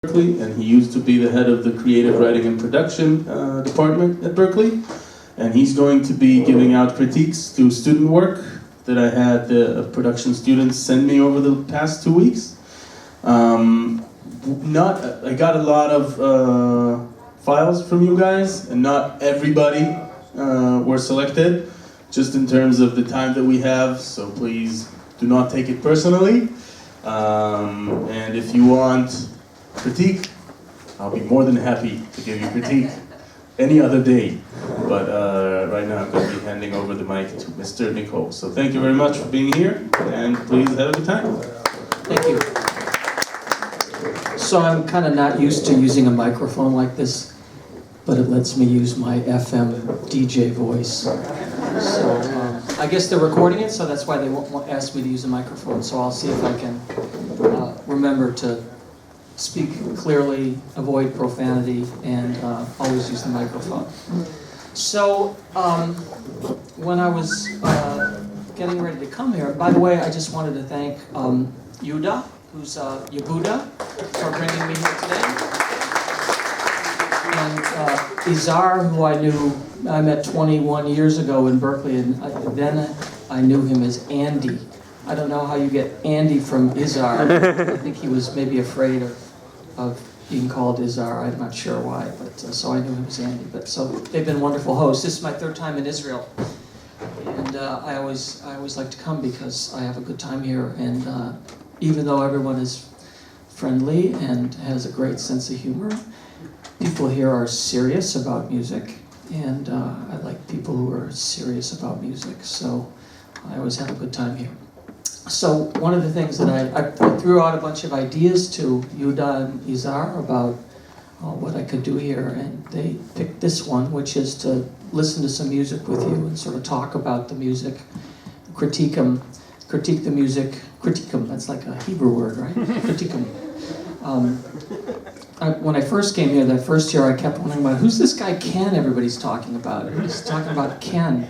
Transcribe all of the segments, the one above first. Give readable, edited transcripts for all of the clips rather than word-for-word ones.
Berklee, and he used to be the head of the creative writing and production department at Berklee. And he's going to be giving out critiques to student work that I had production students send me over the past 2 weeks. I got a lot of files from you guys, and not everybody were selected, just in terms of the time that we have, so please do not take it personally. And if you want critique, I'll be more than happy to give you critique any other day. But right now I'm going to be handing over the mic to Mr. Nikoll. So thank you very much for being here, and please have a good time. Thank you. So I'm kind of not used to using a microphone like this, but it lets me use my FM DJ voice. So I guess they're recording it, so that's why they won't ask me to use a microphone. So I'll see if I can remember to speak clearly, avoid profanity, and always use the microphone. So when I was getting ready to come here, by the way, I just wanted to thank Yehuda, who's Yehuda, for bringing me here today. And Izar, who I met 21 years ago in Berkeley, and then I knew him as Andy. I don't know how you get Andy from Izar. I think he was maybe afraid of being called Izar. I'm not sure why, but so I knew him as Andy. But so they've been wonderful hosts. This is my third time in Israel, and I always like to come because I have a good time here. And even though everyone is friendly and has a great sense of humor, people here are serious about music, and I like people who are serious about music. So I always have a good time here. So one of the things that I threw out a bunch of ideas to Yehuda and Izar about what I could do here, and they picked this one, which is to listen to some music with you and sort of talk about the music, critique the music, that's like a Hebrew word, right? Critique them. When I first came here, that first year, I kept wondering about who's this guy Ken everybody's talking about. Everybody's talking about Ken,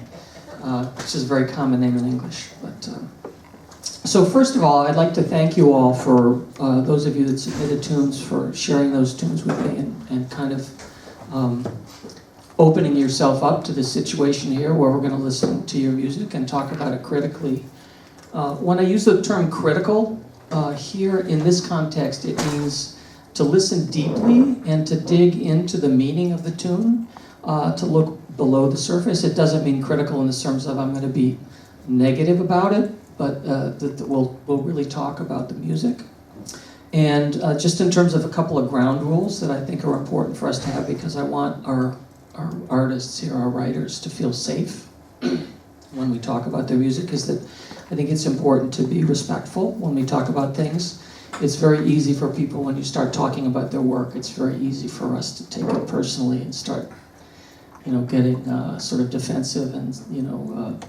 which is a very common name in English. But so first of all, I'd like to thank you all for those of you that submitted tunes, for sharing those tunes with me and kind of opening yourself up to this situation here where we're going to listen to your music and talk about it critically. When I use the term critical, here in this context, it means to listen deeply and to dig into the meaning of the tune, to look below the surface. It doesn't mean critical in the terms of I'm going to be negative about it, but we'll really talk about the music. And just in terms of a couple of ground rules that I think are important for us to have, because I want our artists here, our writers, to feel safe when we talk about their music, is that I think it's important to be respectful when we talk about things. It's very easy for people, when you start talking about their work, it's very easy for us to take it personally and start, getting sort of defensive and,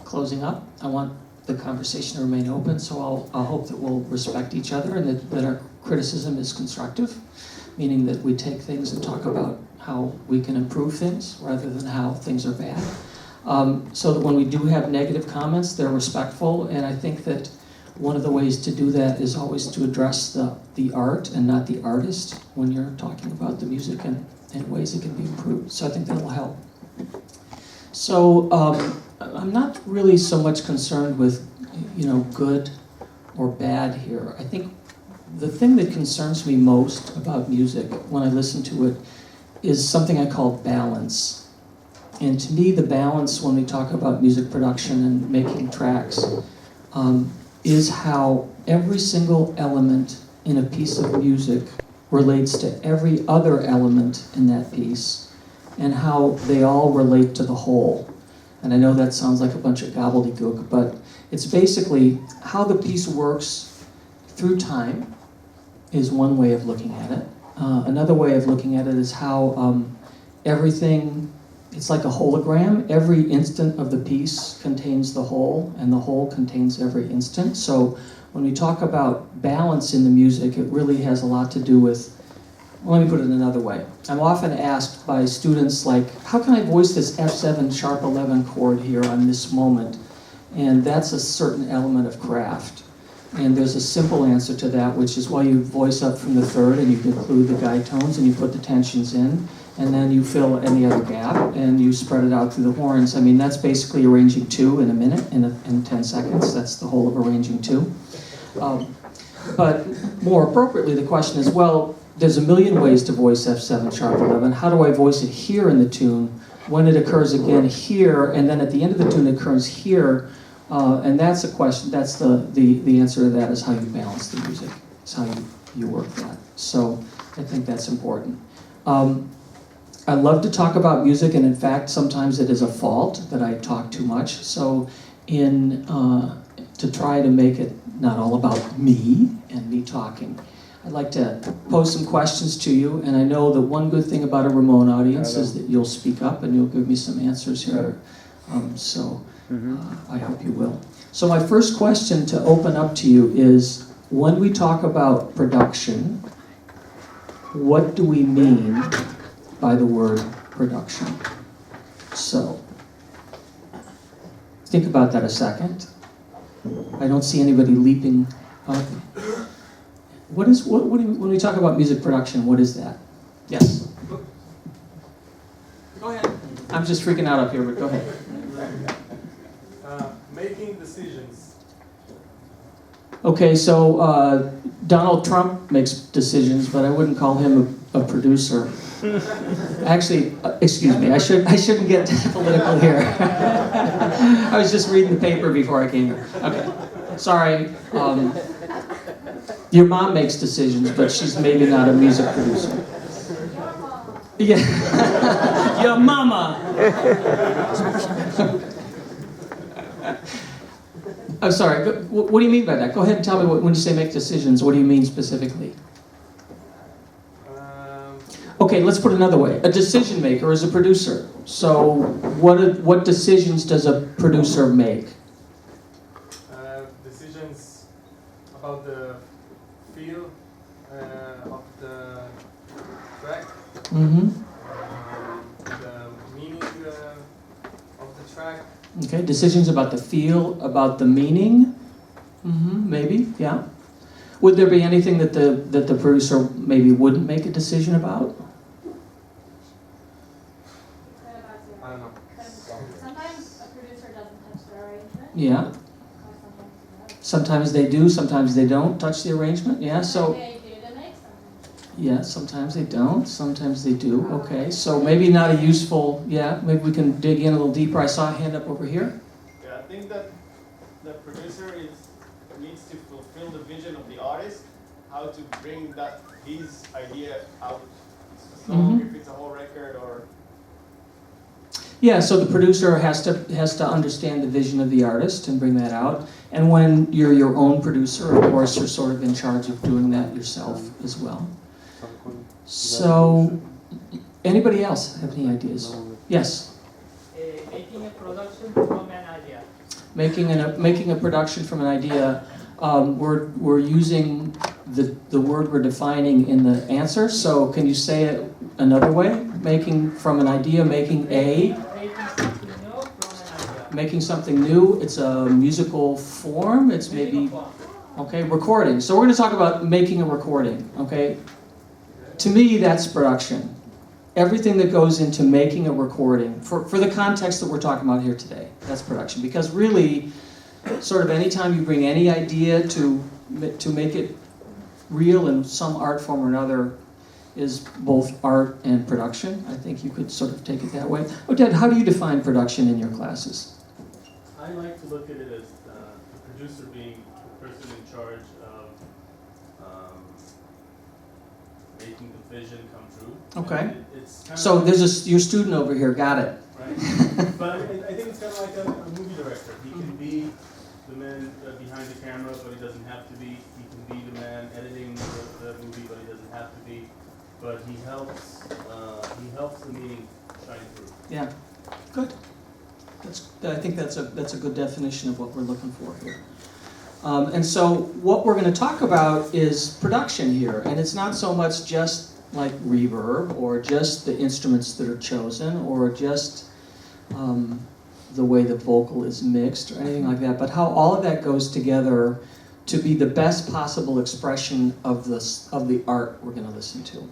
closing up. I want the conversation to remain open, so I'll hope that we'll respect each other and that our criticism is constructive, meaning that we take things and talk about how we can improve things rather than how things are bad. So that when we do have negative comments, they're respectful, and I think that one of the ways to do that is always to address the art and not the artist when you're talking about the music and ways it can be improved. So I think that'll help. So I'm not really so much concerned with, good or bad here. I think the thing that concerns me most about music when I listen to it is something I call balance. And to me, the balance when we talk about music production and making tracks is how every single element in a piece of music relates to every other element in that piece, and how they all relate to the whole. And I know that sounds like a bunch of gobbledygook, but it's basically how the piece works through time is one way of looking at it. Another way of looking at it is how everything, it's like a hologram. Every instant of the piece contains the whole, and the whole contains every instant. So when we talk about balance in the music, it really has a lot to do with, well, let me put it another way. I'm often asked by students, like, how can I voice this F7 sharp 11 chord here on this moment? And that's a certain element of craft. And there's a simple answer to that, which is, well, you voice up from the third and you include the guide tones and you put the tensions in, and then you fill any other gap and you spread it out through the horns. I mean, that's basically arranging two in a minute, in 10 seconds. That's the whole of arranging two. But more appropriately, the question is, well, there's a million ways to voice F7 sharp 11. How do I voice it here in the tune when it occurs again here, and then at the end of the tune it occurs here? And that's a question, that's the answer to that is how you balance the music. It's how you work that. So I think that's important. I love to talk about music, and in fact, sometimes it is a fault that I talk too much. So to try to make it not all about me and me talking, I'd like to pose some questions to you, and I know that one good thing about a Ramon audience is that you'll speak up and you'll give me some answers here. I hope you will. So my first question to open up to you is, when we talk about production, what do we mean by the word production? So, think about that a second. I don't see anybody leaping up. When we talk about music production, what is that? Yes? Go ahead. I'm just freaking out up here, but go ahead. Making decisions. Okay, so Donald Trump makes decisions, but I wouldn't call him a producer. Actually, excuse me, I shouldn't get political here. I was just reading the paper before I came here. Okay, sorry. Your mom makes decisions, but she's maybe not a music producer. Yeah, your mama. I'm sorry, what do you mean by that? Go ahead and tell me, when you say make decisions, what do you mean specifically? Okay, let's put it another way. A decision maker is a producer. So what decisions does a producer make? Decisions about the feel of the track, the meaning of the track. Okay, decisions about the feel, about the meaning, maybe, yeah. Would there be anything that the producer maybe wouldn't make a decision about? I don't know. Sometimes a producer doesn't touch the arrangement. Yeah. Sometimes they do, sometimes they don't touch the arrangement, yeah, so. They do to make something. Yeah, sometimes they don't, sometimes they do, okay. So maybe not a useful, yeah, maybe we can dig in a little deeper. I saw a hand up over here. Yeah, I think that the producer needs to fulfill the vision of the artist, how to bring his idea out. It's a song, if it's a whole record, or... Yeah, so the producer has to understand the vision of the artist and bring that out. And when you're your own producer, of course, you're sort of in charge of doing that yourself as well. So, anybody else have any ideas? Yes? Making a production from an idea. Making a production from an idea. We're using the word we're defining in the answer. So can you say it another way? Making from an idea, making something new. It's a musical form. It's maybe okay, recording. So we're going to talk about making a recording. Okay. To me, that's production. Everything that goes into making a recording, for the context that we're talking about here today, that's production. Because really, sort of anytime you bring any idea to make it real in some art form or another is both art and production. I think you could sort of take it that way. Odette, how do you define production in your classes? I like to look at it as the producer being the person in charge of making the vision come true. Okay. It's kind So of there's your student over here, got it. right? But I think it's kind of like a movie director. He can be the man behind the camera, but he doesn't have to be. He can be the man editing the movie, but he doesn't have to be. But he helps the meaning shine through. Yeah, good. I think that's a good definition of what we're looking for here. And so what we're going to talk about is production here, and it's not so much just like reverb or just the instruments that are chosen or just the way the vocal is mixed or anything like that, but how all of that goes together to be the best possible expression of the art we're going to listen to.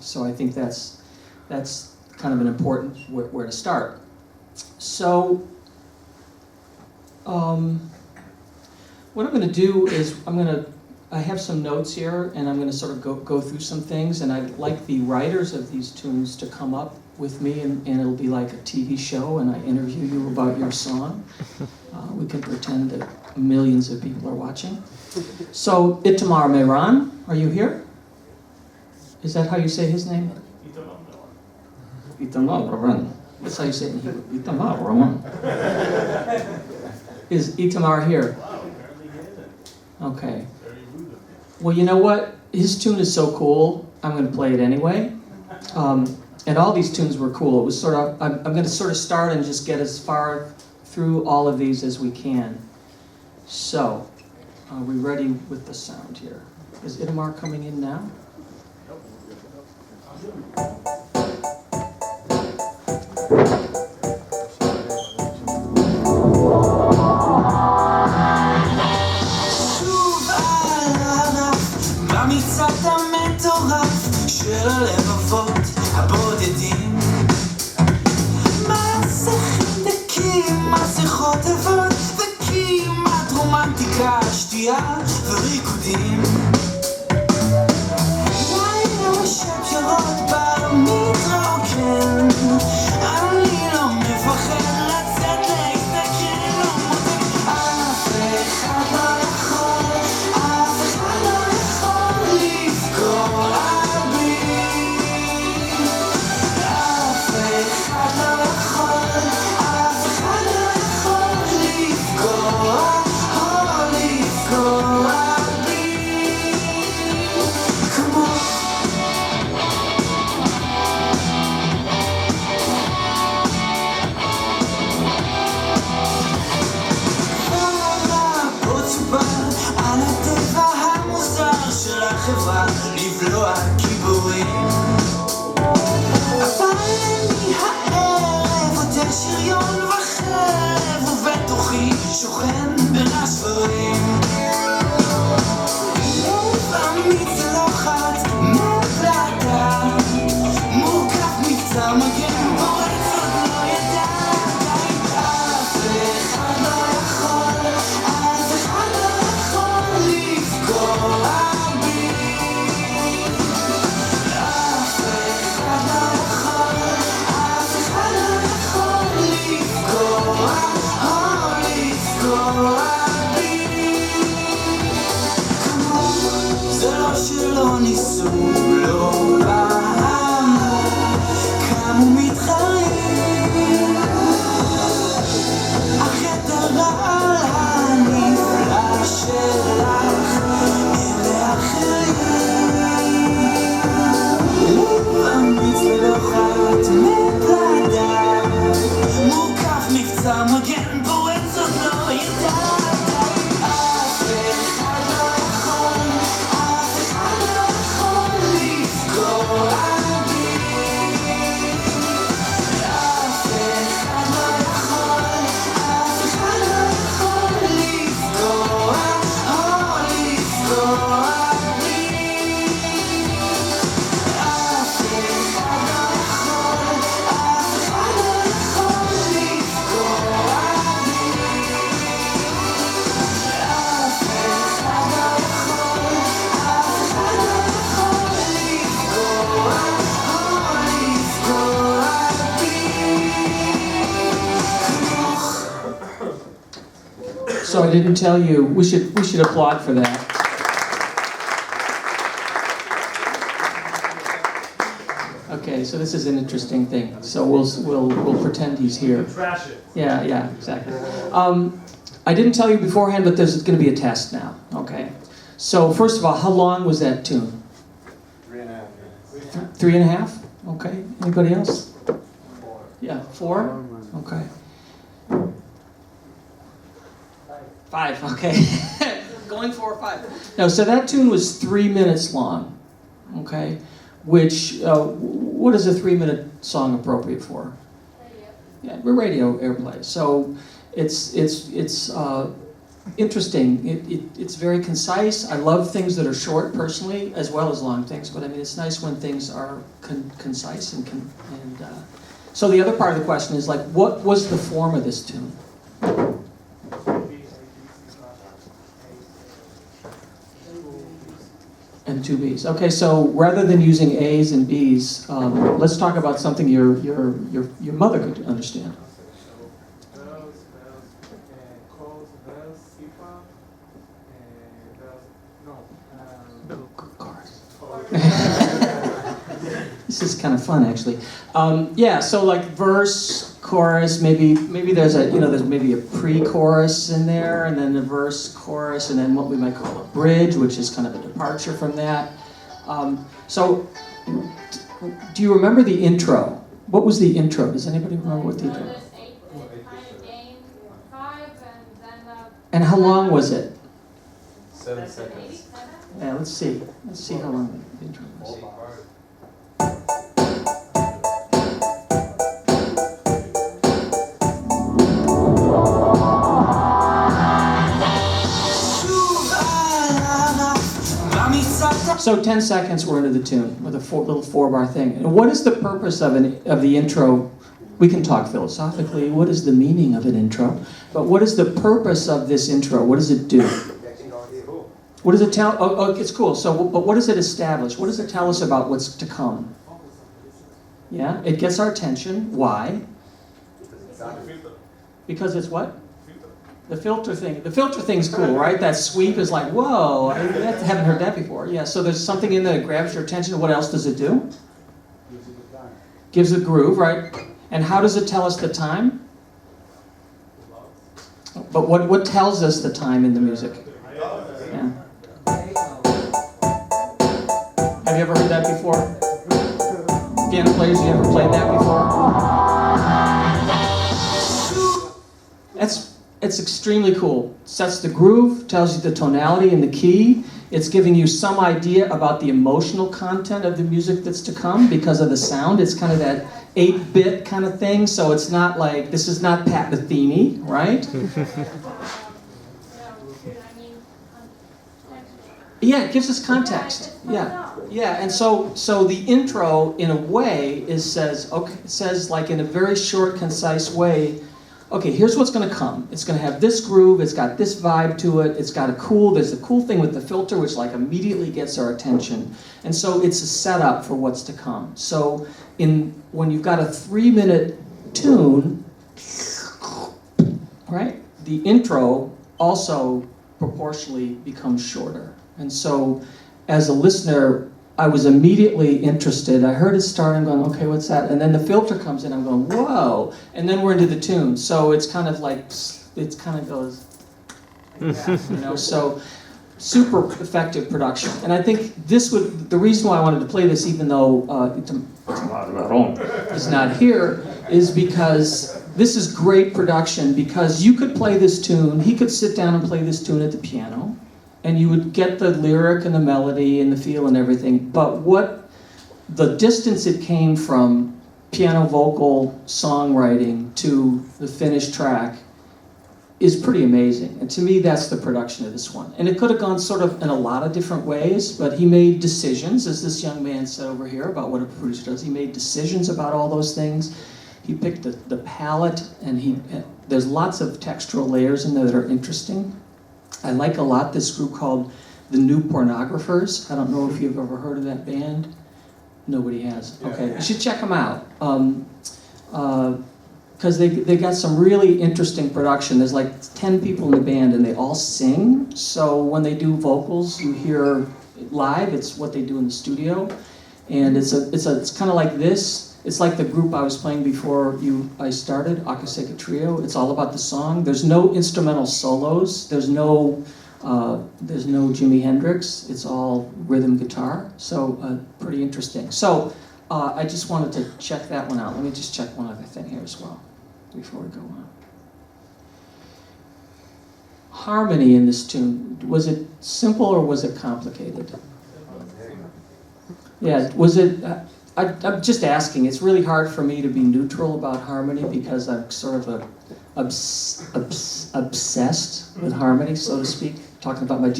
So I think that's kind of an important where to start. So what I'm going to do is I have some notes here, and I'm going to sort of go through some things, and I'd like the writers of these tunes to come up with me, and it'll be like a TV show, and I interview you about your song. We can pretend that millions of people are watching. So, Itamar Mehran, are you here? Is that how you say his name? Itamar Mehran. That's how you say it in Hebrew. Itamar Mehran. Is Itamar here? Wow, apparently he isn't. Okay. Very rude of him. Well, you know what? His tune is so cool, I'm going to play it anyway. And all these tunes were cool. It was sort of, I'm going to sort of start and just get as far through all of these as we can. So, are we ready with the sound here? Is Itamar coming in now? במצעד המטורף של הלבבות הבודדים, מסכים דקים, מסכות אבות וכמעט רומנטיקה, שתייה וריקודים. לילה שפירות במתרוקן, אני לא מפחד לצאת להסתכל, לא מותק אף אחד לא יכול, אף אחד לא יכול לפגוע בי, אף אחד לא יכול, אף אחד לא יכול לפגוע או לפגוע בי כמו על הטבע המוזר של החברה לבלוע גיבורים, אבל אני הערב עוטה שריון וחרב ובתוכי שוכן בין השברים. לב אמיץ לוחת מפלדה, מורכב מקצר מגן פורץ עוד לא ידע, אף אחד לא יכול, אף אחד לא יכול לפגוע בי, אף אחד לא יכול, אף אחד לא יכול לפגוע או לפגוע בי כמו זה לא שלא ניסו, לא פעם קמו מתחרים, אך את הרעל הנפלא שלך אלה אחרים. לב אמיץ לוחת מפלדה, מוקף מבצע מגן פורץ עוד לא ידעת, אף אחד לא יכול, אף אחד לא יכול לפגוע בי, אף אחד לא יכול, אף אחד לא יכול לפגוע או לפגוע בי, אף אחד לא יכול, אף אחד לא יכול לפגוע בי, אף אחד לא יכול, אף אחד לא יכול לפגוע או לפגוע בי כמוך. So I didn't tell you, we should applaud for that. Okay, so this is an interesting thing. So we'll pretend he's here. Trash it. Yeah, exactly. I didn't tell you beforehand, but there's going to be a test now. Okay. So first of all, how long was that tune? 3.5 minutes. 3.5? Okay. Anybody else? 4. Yeah, 4? Okay. 5, okay. Going 4 or 5. No, so that tune was 3 minutes long, okay? Which, what is a 3-minute song appropriate for? Radio. Yeah, radio airplay. So it's interesting. It's very concise. I love things that are short personally, as well as long things. But I mean, it's nice when things are concise and so the other part of the question is like, what was the form of this tune? And 2 B's. Okay, so rather than using A's and B's, let's talk about something your mother could understand. This is kind of fun, actually. Yeah, so like verse, chorus, maybe there's there's maybe a pre-chorus in there, and then the verse, chorus, and then what we might call a bridge, which is kind of a departure from that. So, do you remember the intro? What was the intro? Does anybody remember what the intro? There's 8 kind of game, 5, and then. And how long was it? 7 Maybe seconds. 7. Yeah, let's see. Let's see how long the intro was. So 10 seconds we're into the tune with a little 4-bar thing. And what is the purpose of the intro? We can talk philosophically. What is the meaning of an intro? But what is the purpose of this intro? What does it do? What does it tell? Oh, it's cool. So, but what does it establish? What does it tell us about what's to come? Yeah, it gets our attention. Why? Because it's what? The filter thing. The filter thing's cool, right? That sweep is like, whoa, I haven't heard that before. Yeah, so there's something in there that grabs your attention. What else does it do? Gives a groove, right? And how does it tell us the time? But what tells us the time in the music? Yeah. Have you ever heard that before? Piano players, you ever played that before? It's extremely cool. Sets the groove, tells you the tonality and the key. It's giving you some idea about the emotional content of the music that's to come because of the sound. It's kind of that 8-bit kind of thing, so it's not like, this is not Pat Metheny, right? Yeah, it gives us context. Yeah, and so the intro, in a way, says like in a very short, concise way, okay, here's what's going to come. It's going to have this groove, it's got this vibe to it, there's a cool thing with the filter which like immediately gets our attention. And so it's a setup for what's to come. So when you've got a 3-minute tune, right, the intro also proportionally becomes shorter. And so as a listener, I was immediately interested. I heard it start, I'm going, okay, what's that? And then the filter comes in, I'm going, whoa! And then we're into the tune. So it's kind of like, it kind of goes like that, so super effective production. And I think the reason why I wanted to play this, even though is not here, is because this is great production, because you could play this tune, he could sit down and play this tune at the piano, and you would get the lyric and the melody and the feel and everything, but what the distance it came from piano vocal songwriting to the finished track is pretty amazing. And to me, that's the production of this one. And it could have gone sort of in a lot of different ways, but he made decisions, as this young man said over here about what a producer does. He made decisions about all those things. He picked the palette, and there's lots of textural layers in there that are interesting. I like a lot this group called the New Pornographers. I don't know if you've ever heard of that band. Nobody has. Okay, you should check them out. Because they got some really interesting production. There's like 10 people in the band and they all sing. So when they do vocals, you hear live. It's what they do in the studio. And it's kind of like this. It's like the group I was playing before I started, Akaseka Trio. It's all about the song. There's no instrumental solos. There's no Jimi Hendrix. It's all rhythm guitar. So pretty interesting. So I just wanted to check that one out. Let me just check one other thing here as well before we go on. Harmony in this tune, was it simple or was it complicated? Yeah, was it? I'm just asking. It's really hard for me to be neutral about harmony because I'm sort of obsessed with harmony, so to speak. Talking about my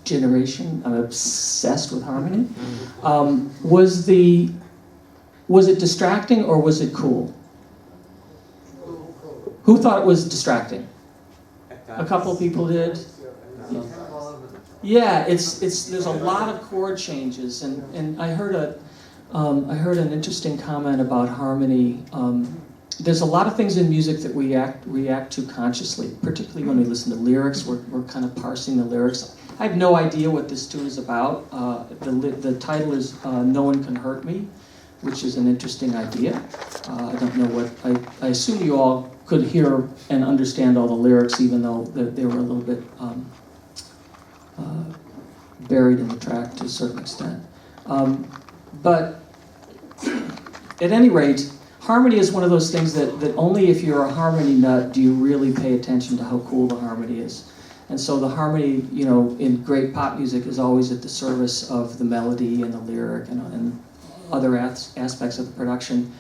generation, I'm obsessed with harmony. Was it distracting or was it cool? Who thought it was distracting? A couple of people did. Yeah, there's a lot of chord changes, and I heard an interesting comment about harmony. There's a lot of things in music that we react to consciously, particularly when we listen to lyrics. We're kind of parsing the lyrics. I have no idea what this tune is about. The title is "No One Can Hurt Me," which is an interesting idea. I don't know what I assume you all could hear and understand all the lyrics, even though they were a little bit buried in the track to a certain extent. But at any rate, harmony is one of those things that only if you're a harmony nut do you really pay attention to how cool the harmony is. And so the harmony, you know, in great pop music is always at the service of the melody and the lyric and other aspects of the production.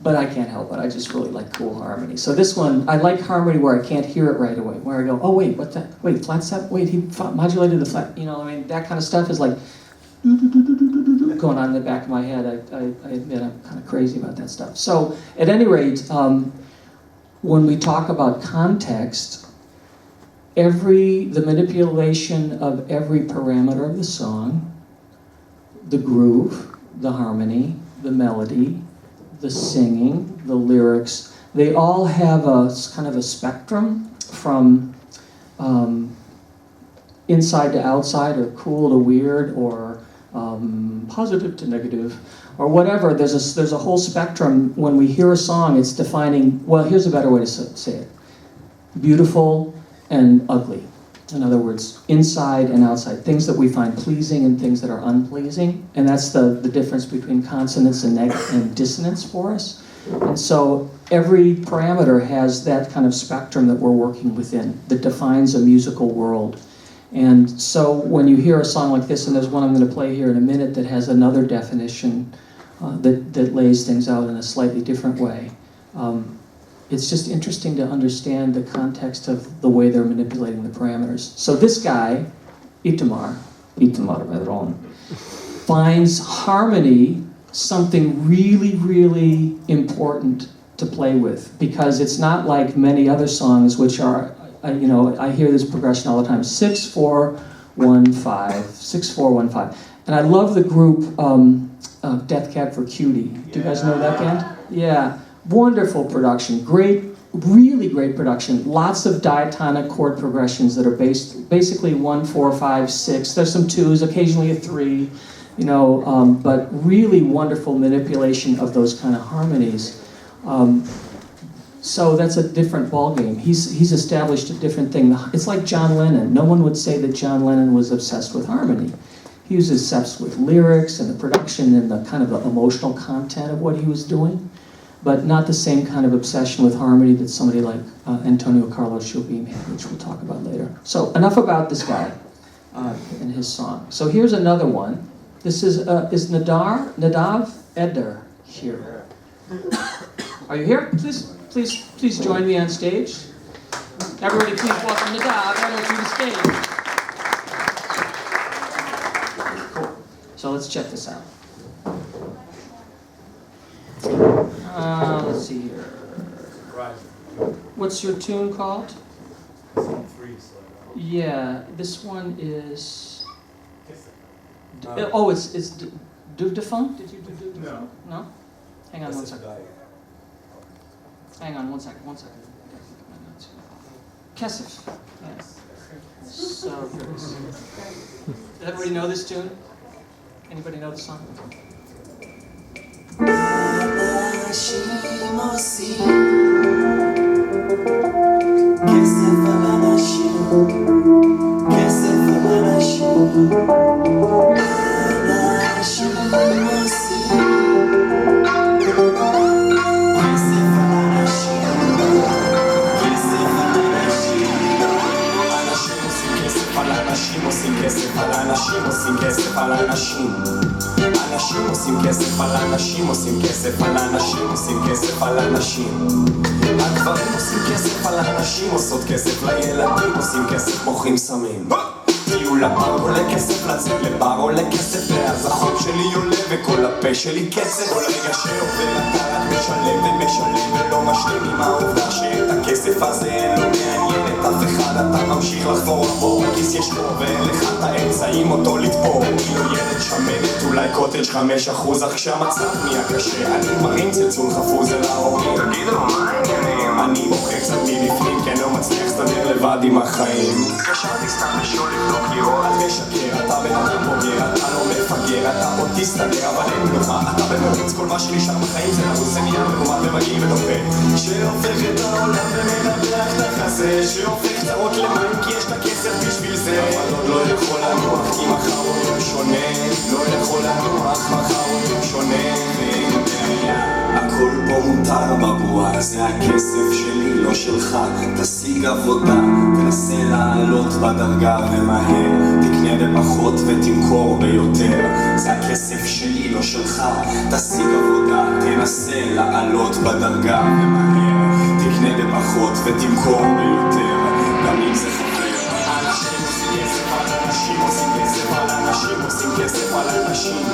But I can't help it. I just really like cool harmony. So this one, I like harmony where I can't hear it right away. Where I go, oh wait, what's that? Wait, flat step? Wait, he modulated the flat. You know, I mean, that kind of stuff is like going on in the back of my head. I admit I'm kind of crazy about that stuff. So at any rate, when we talk about context, the manipulation of every parameter of the song, the groove, the harmony, the melody, the singing, the lyrics, they all have a kind of a spectrum from inside to outside, or cool to weird, or positive to negative, or whatever. There's a whole spectrum. When we hear a song, it's defining, well, here's a better way to say it. Beautiful and ugly. In other words, inside and outside. Things that we find pleasing and things that are unpleasing. And that's the difference between consonance and dissonance for us. And so every parameter has that kind of spectrum that we're working within that defines a musical world. And so when you hear a song like this, and there's one I'm going to play here in a minute that has another definition that lays things out in a slightly different way, it's just interesting to understand the context of the way they're manipulating the parameters. So this guy, Itamar Vedron, finds harmony something really, really important to play with, because it's not like many other songs which are, I hear this progression all the time, 6-4-1-5, 6-4-1-5. And I love the group Death Cab for Cutie. Do you guys know that band? Yeah. Wonderful production, really great production. Lots of diatonic chord progressions that are basically 1, 4, 5, 6. There's some 2s, occasionally a 3, but really wonderful manipulation of those kind of harmonies. So that's a different ballgame. He's established a different thing. It's like John Lennon. No one would say that John Lennon was obsessed with harmony. He was obsessed with lyrics and the production and the kind of the emotional content of what he was doing, but not the same kind of obsession with harmony that somebody like Antonio Carlos Jobim had, which we'll talk about later. So enough about this guy and his song. So here's another one. This is Nadav Eder here. Are you here? Please join me on stage. Everybody please welcome Nadav Eder to the stage. Cool. So let's check this out. Let's see here. What's your tune called? Yeah, this one is. It's Duve de Funk? Did you do Duve de Funk? No? Hang on one second. Hang on one second. Kesef. Yes. So good. Does everybody know this tune? Anybody know the song? אנשים עושים כסף על אנשים, כסף על אנשים, אנשים עושים כסף על אנשים, כסף על אנשים, אנשים עושים כסף על אנשים, עושים כסף על אנשים, עושים כסף על אנשים. אנשים עושים כסף על אנשים, עושים כסף על אנשים, עושים כסף על אנשים. הגברים עושים כסף על הנשים, עושות כסף לילדים, עושים כסף מוכרים סמים. טיול לבר עולה כסף, לצאת לבר עולה כסף, ואז החום שלי עולה וכל הפה שלי קצב. כל רגע שעובר אתה רק משלם ומשלם ולא משלים עם העובדה שאת הכסף הזה לא מעניין את אף אחד. אתה ממשיך לחפור פה, בכיס יש לו ואין לך את האמצעים אותו לתפור. אני לא ילד שמנת, אולי קוטג' 5%, אך כשהמצב נהיה קשה אני מרים צלצול חפוז אל ההורים. תגידו מה העניינים? אני מוכר קצת מבפנים כי אני לא מצליח להסתדר לבד עם החיים. התקשרתי סתם לשאול לבדוק לראות. אל תשקר, אתה בן אדם בוגר, אתה לא מפגר, אתה עוד תסתדר אבל אין מנוחה, אתה במרוץ, כל מה שנשאר בחיים זה לרוץ, זה נהיה מרומד ומגעיל ודוחה שהופך את העולם ומנבח את החזה, שהופך קצרות למים כי יש את הכסף בשביל זה. אבל עוד לא יכול לנוח כי מחר הוא יום שונה, לא יכול לנוח מחר הוא יום שונה, ואין בעיה הכל פה מותר בבועה, זה הכסף שלי לא שלך, תשיג עבודה, תנסה לעלות בדרגה ומהר, תקנה בפחות ותמכור ביותר, זה הכסף שלי לא שלך, תשיג עבודה, תנסה לעלות בדרגה ומהר, תקנה בפחות ותמכור ביותר, גם אם זה חבר. אנשים עושים כסף על אנשים, עושים כסף על אנשים, עושים כסף על אנשים.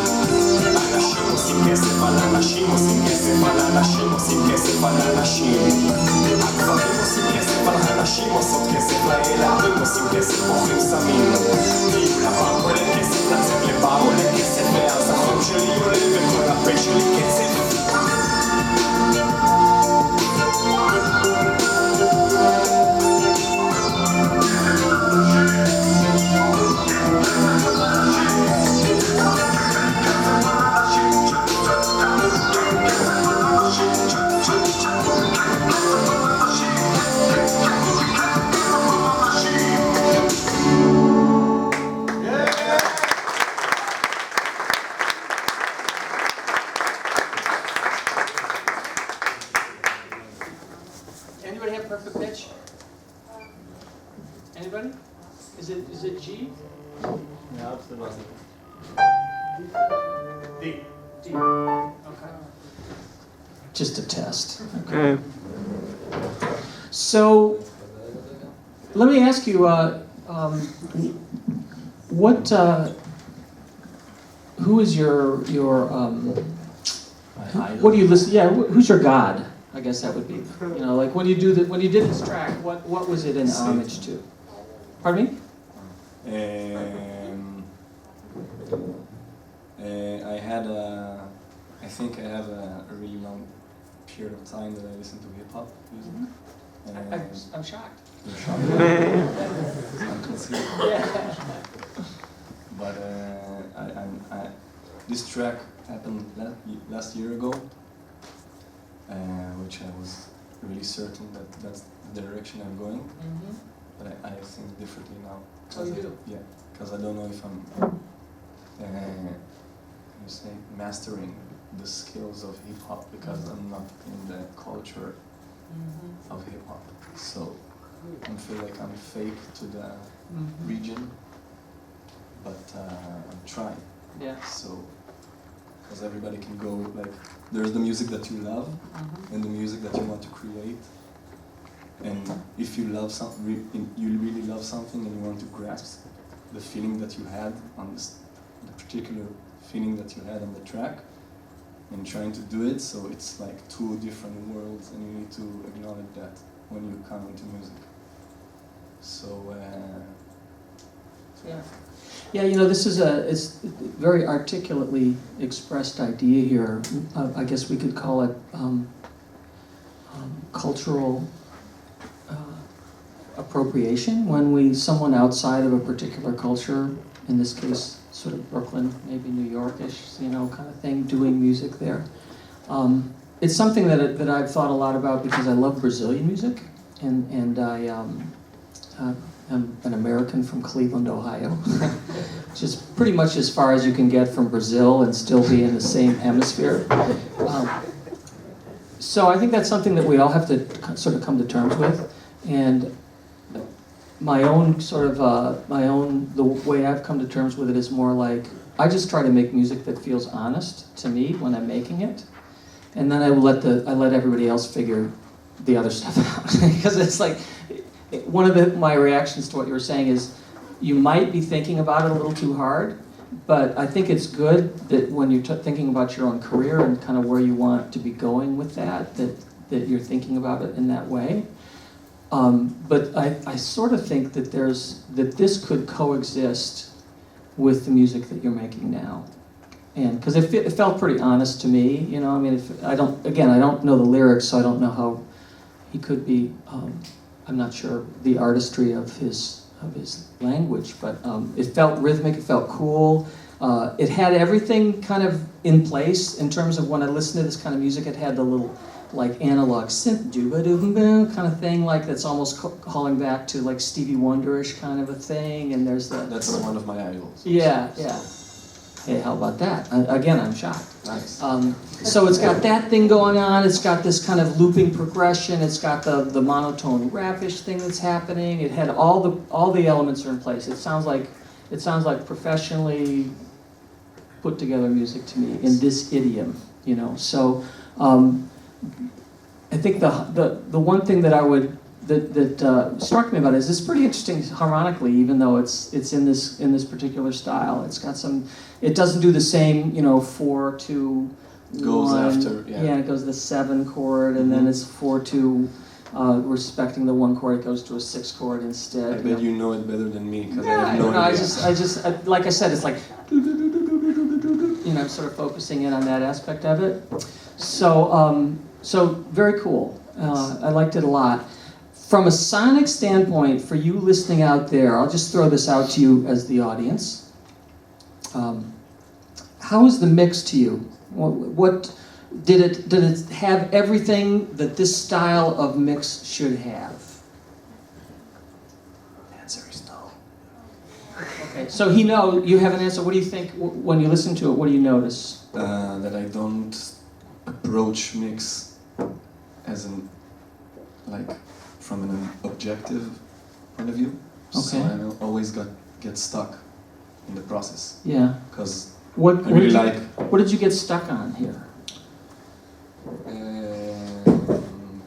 אנשים עושים כסף על אנשים, עושים כסף על אנשים, עושים כסף על אנשים. הגברים עושים כסף על הנשים, עושות כסף לילדים, עושים כסף מוכרים סמים. טיול לבר עולה כסף, לצאת לבר עולה כסף, ואז החום שלי עולה וכל הפה שלי קצף. Anybody have perfect pitch? Anybody? Is it G? Ja, absolut. D. D. Okay. Just a test. Okay. So, let me ask you, what? Who is your what do you listen? Yeah, who's your god? I guess that would be. You know, like when you did this track, what was it in homage to? Pardon me? I think I have a really long period of time that I listen to hip hop music. I'm shocked. You're shocked. I'm concealed. Yeah. But this track happened last year ago, which I was really certain that that's the direction I'm going. Mm-hmm. But I think differently now. Oh, you do? Yeah, because I don't know if I'm mastering the skills of hip hop because I'm not in the culture of hip hop. So I feel like I'm fake to the region, but I'm trying. Yeah. So because everybody can go, like, there's the music that you love and the music that you want to create. And if you love something, you really love something and you want to grasp the feeling that you had on this, the particular feeling that you had on the track, and trying to do it, so it's like two different worlds, and you need to acknowledge that when you come into music. So, yeah. Yeah, you know, this is it's very articulately expressed idea here. I guess we could call it cultural appropriation, when someone outside of a particular culture, in this case, sort of Brooklyn, maybe New Yorkish, you know, kind of thing, doing music there. It's something that I've thought a lot about because I love Brazilian music, and I'm an American from Cleveland, Ohio, which is pretty much as far as you can get from Brazil and still be in the same hemisphere. So I think that's something that we all have to sort of come to terms with. And my own sort of, the way I've come to terms with it is more like, I just try to make music that feels honest to me when I'm making it. And then I let everybody else figure the other stuff out. Because it's like, one of my reactions to what you were saying is, you might be thinking about it a little too hard, but I think it's good that when you're thinking about your own career and kind of where you want to be going with that you're thinking about it in that way. But I sort of think that this could coexist with the music that you're making now. And because it felt pretty honest to me, you know. I mean, I don't know the lyrics, so I don't know how he could be. I'm not sure the artistry of his language, but it felt rhythmic. It felt cool. It had everything kind of in place in terms of when I listen to this kind of music. It had the little like analog synth doo-ba-doo-ba-doo kind of thing, like that's almost calling back to like Stevie Wonder-ish kind of a thing. And there's that. That's one of my idols. Yeah. Hey, how about that? Again, I'm shocked. Nice. So it's got that thing going on. It's got this kind of looping progression. It's got the monotone rapish thing that's happening. It had all the elements are in place. It sounds like professionally put together music to me in this idiom, you know. So I think the one thing that struck me about it is it's pretty interesting harmonically, even though it's in this particular style. It's got some. It doesn't do the same, 4-2. Goes 1. after, yeah. It goes to the 7 chord, and then it's 4-2. Respecting the 1 chord, it goes to a 6 chord instead. I bet you know it better than me because I have no idea. I like I said, it's like I'm sort of focusing in on that aspect of it. So very cool. I liked it a lot. From a sonic standpoint, for you listening out there, I'll just throw this out to you as the audience. How is the mix to you? What did it have everything that this style of mix should have? The answer is no. Okay, so you have an answer. What do you think when you listen to it? What do you notice? That I don't approach mix as from an objective point of view. So Okay. I always get stuck in the process. Yeah. Because What did you get stuck on here?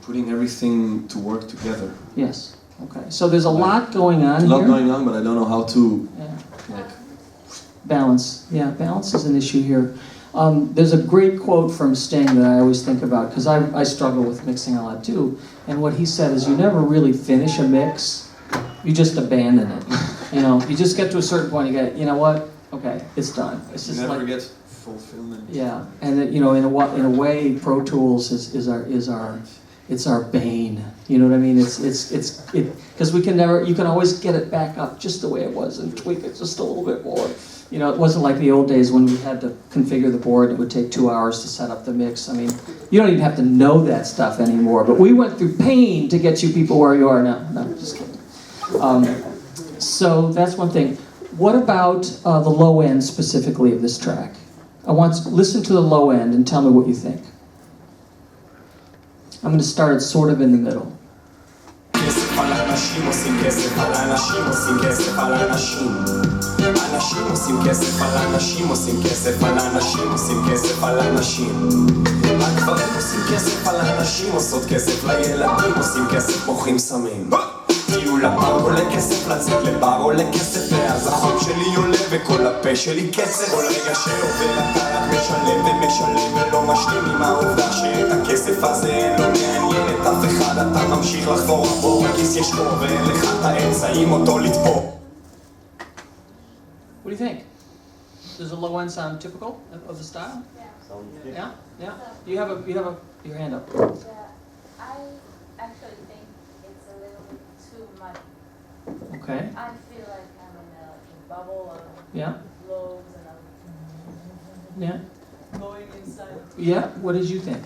Putting everything to work together. Yes. Okay. So there's a lot going on A here. lot going on, but I don't know how to Yeah. Balance. Yeah, balance is an issue here. There's a great quote from Sting that I always think about, because I struggle with mixing a lot too. And what he said is, you never really finish a mix, you just abandon it. You just get to a certain point, you get, you know what? Okay, it's done. It's just never like, get fulfillment. yeah, and that, in a way, Pro Tools is our bane. You know what I mean? It's because you can always get it back up just the way it was and tweak it just a little bit more. It wasn't like the old days when we had to configure the board. It would take 2 hours to set up the mix. I mean, you don't even have to know that stuff anymore. But we went through pain to get you people where you are now. No, just kidding. So that's one thing. What about the low end specifically of this track? I want to listen to the low end and tell me what you think. I'm going to start it sort of in the middle. כסף על אנשים עושים כסף על אנשים עושים כסף על אנשים אנשים עושים כסף על אנשים עושים כסף על אנשים עושים כסף על אנשים הגברים עושים כסף על אנשים עושות כסף לילדים עושים כסף מוכרים סמים טיול לבר עולה כסף לצאת לבר עולה כסף ואז החום שלי עולה וכל הפה שלי כסף כל רגע שעובר אתה רק משלם ומשלם ולא משלים עם העובדה שאת הכסף הזה לא מעניין את אף אחד אתה ממשיך לחפור בור הכיס יש פה ואין לך את האמצעים אותו לתפור. What do you think? Does the low end sound typical of the style? Yeah. Yeah. You have your hand up. Yeah. I actually think it's a little bit too much. Okay. I feel like I'm in a bubble of Yeah. lows and Yeah. Going inside. Yeah. What did you think?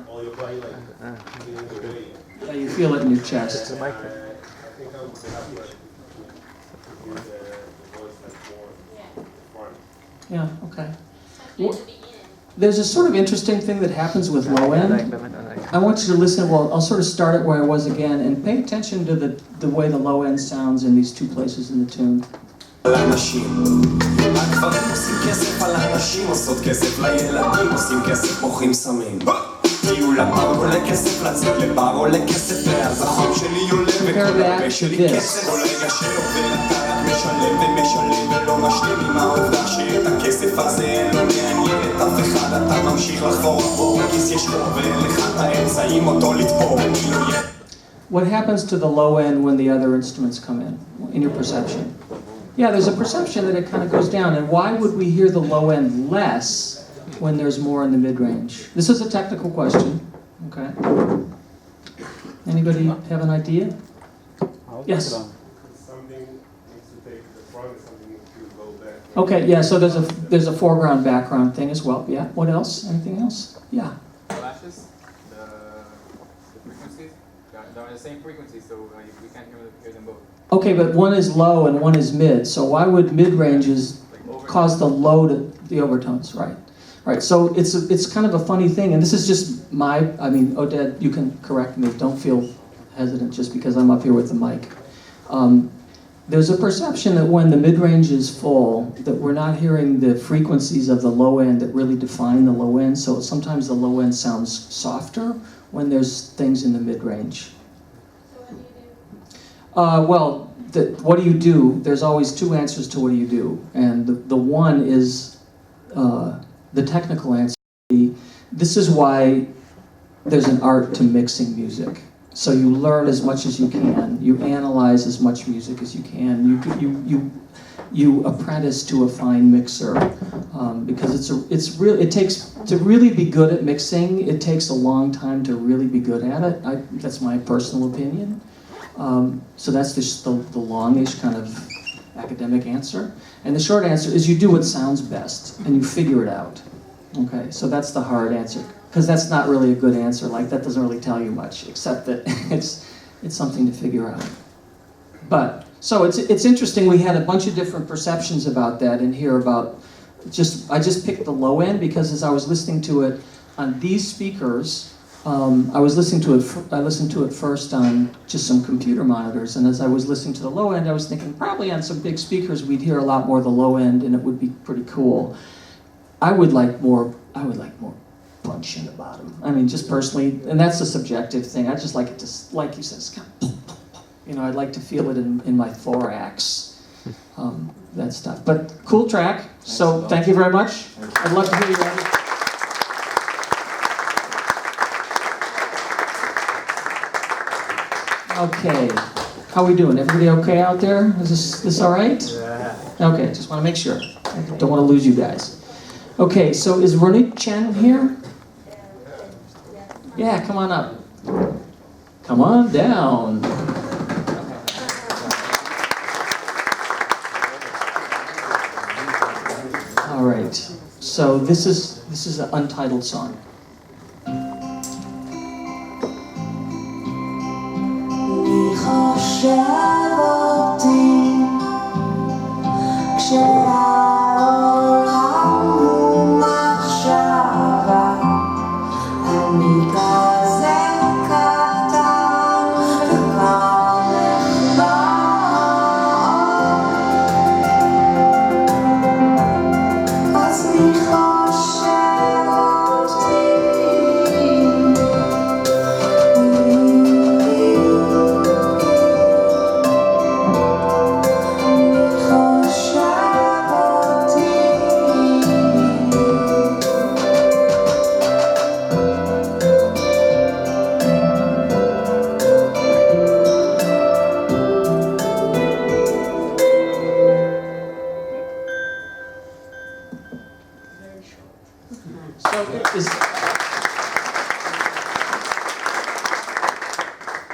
All your body feeling the weight. Yeah, you feel it in your chest. I think I would have to use the voice more. yeah. Yeah, okay. Especially at the beginning. There's a sort of interesting thing that happens with low end. I want you to listen, well, I'll sort of start it where I was again, and pay attention to the way the low end sounds in these two places in the tune. הגברים עושים כסף על הנשים, עושות כסף לילדים, עושים כסף, מוכרים סמים. טיול לפארק עולה כסף, לצאת לבר עולה כסף, ואז החום שלי עולה וכל הרבה שלי כסף. כל רגע שעובר אתה רק משלם ומשלם ולא משלים עם העובדה שאת הכסף הזה לא מעניין את אף אחד. אתה ממשיך לחפור עבור, בכיס יש לו ואין לך את האמצעים אותו לתפור. What happens to the low end when the other instruments come in your perception? Yeah, there's a perception that it kind of goes down. And why would we hear the low end less when there's more in the mid-range? This is a technical question. Okay. Anybody have an idea? Yes. Something needs to take the front, something needs to go back. Okay, yeah, so there's a foreground background thing as well. Yeah. What else? Anything else? Yeah. Flashes, the frequencies, they're on the same frequency, so we can't hear them both. Okay, but one is low and one is mid. So why would mid-ranges cause the low to the overtones? Right. Right. So it's kind of a funny thing, and this is just Oded, you can correct me. Don't feel hesitant just because I'm up here with the mic. There's a perception that when the mid-range is full, that we're not hearing the frequencies of the low end that really define the low end. So sometimes the low end sounds softer when there's things in the mid-range. What do you do? There's always two answers to what do you do. And the one is the technical answer. This is why there's an art to mixing music. So you learn as much as you can. You analyze as much music as you can. You apprentice to a fine mixer because it takes to really be good at mixing. It takes a long time to really be good at it. That's my personal opinion. So that's just the longish kind of academic answer. And the short answer is you do what sounds best and you figure it out. Okay, so that's the hard answer. Because that's not really a good answer. Like, that doesn't really tell you much, except that it's something to figure out. But, so it's interesting, we had a bunch of different perceptions about that in here about, I just picked the low end because as I was listening to it on these speakers, I listened to it first on just some computer monitors, and as I was listening to the low end, I was thinking probably on some big speakers we'd hear a lot more of the low end and it would be pretty cool. I would like more punch in the bottom. I mean, just personally, and that's a subjective thing. I just like it to, like you said, it's kind of, I'd like to feel it in my thorax, that stuff. But cool track. So thank you very much. I'd love to hear you. Okay, how are we doing? Everybody okay out there? Is this all right? Yeah. Okay, just want to make sure. I don't want to lose you guys. Okay, so is Ronit Chen here? Yeah, come on up. Come on down. All right. So this is an untitled song.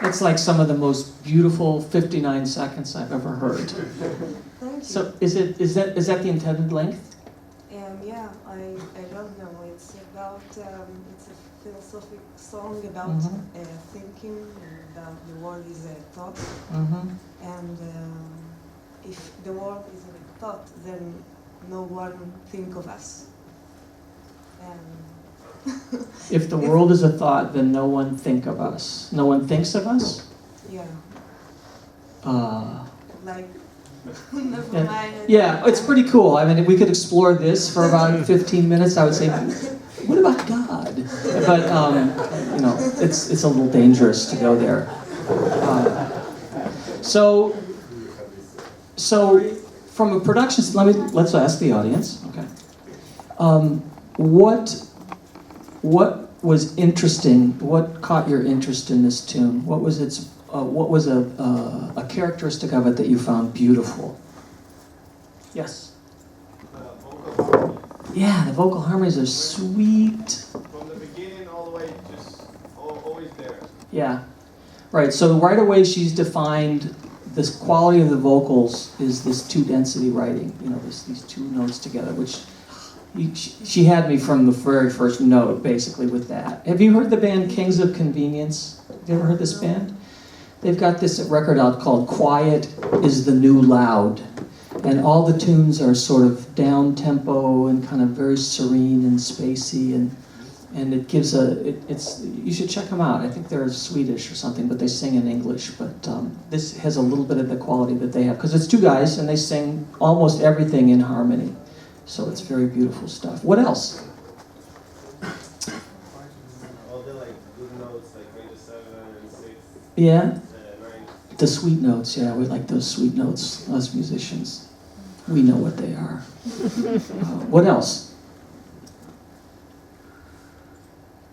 It's like some of the most beautiful 59 seconds I've ever heard. Thank you. So is that the intended length? Yeah, I don't know. It's about it's a philosophic song about thinking, and the world is a thought. And if the world is a thought, then no one think of us. If the world is a thought, then no one think of us. No one thinks of us? Yeah. Like, never mind. Yeah, it's pretty cool. I mean, we could explore this for about 15 minutes. I would say, what about God? But, you know, it's a little dangerous to go there. So from a production, let's ask the audience. Okay. What was interesting? What caught your interest in this tune? What was its? What was a characteristic of it that you found beautiful? Yes. Vocal harmony. Yeah, the vocal harmonies are sweet. From the beginning all the way, just always there. Yeah. Right. So right away she's defined this quality of the vocals is this two density writing. You know, these two notes together, which. She had me from the very first note, basically, with that. Have you heard the band Kings of Convenience? Have you ever heard this band? They've got this record out called Quiet is the New Loud. And all the tunes are sort of down-tempo and kind of very serene and spacey. And it gives you should check them out. I think they're Swedish or something, but they sing in English. But this has a little bit of the quality that they have. Because it's two guys, and they sing almost everything in harmony. So it's very beautiful stuff. What else? All the like good notes, like major 7 and 6. Yeah? 9. The sweet notes, yeah, we like those sweet notes, us musicians. We know what they are. What else?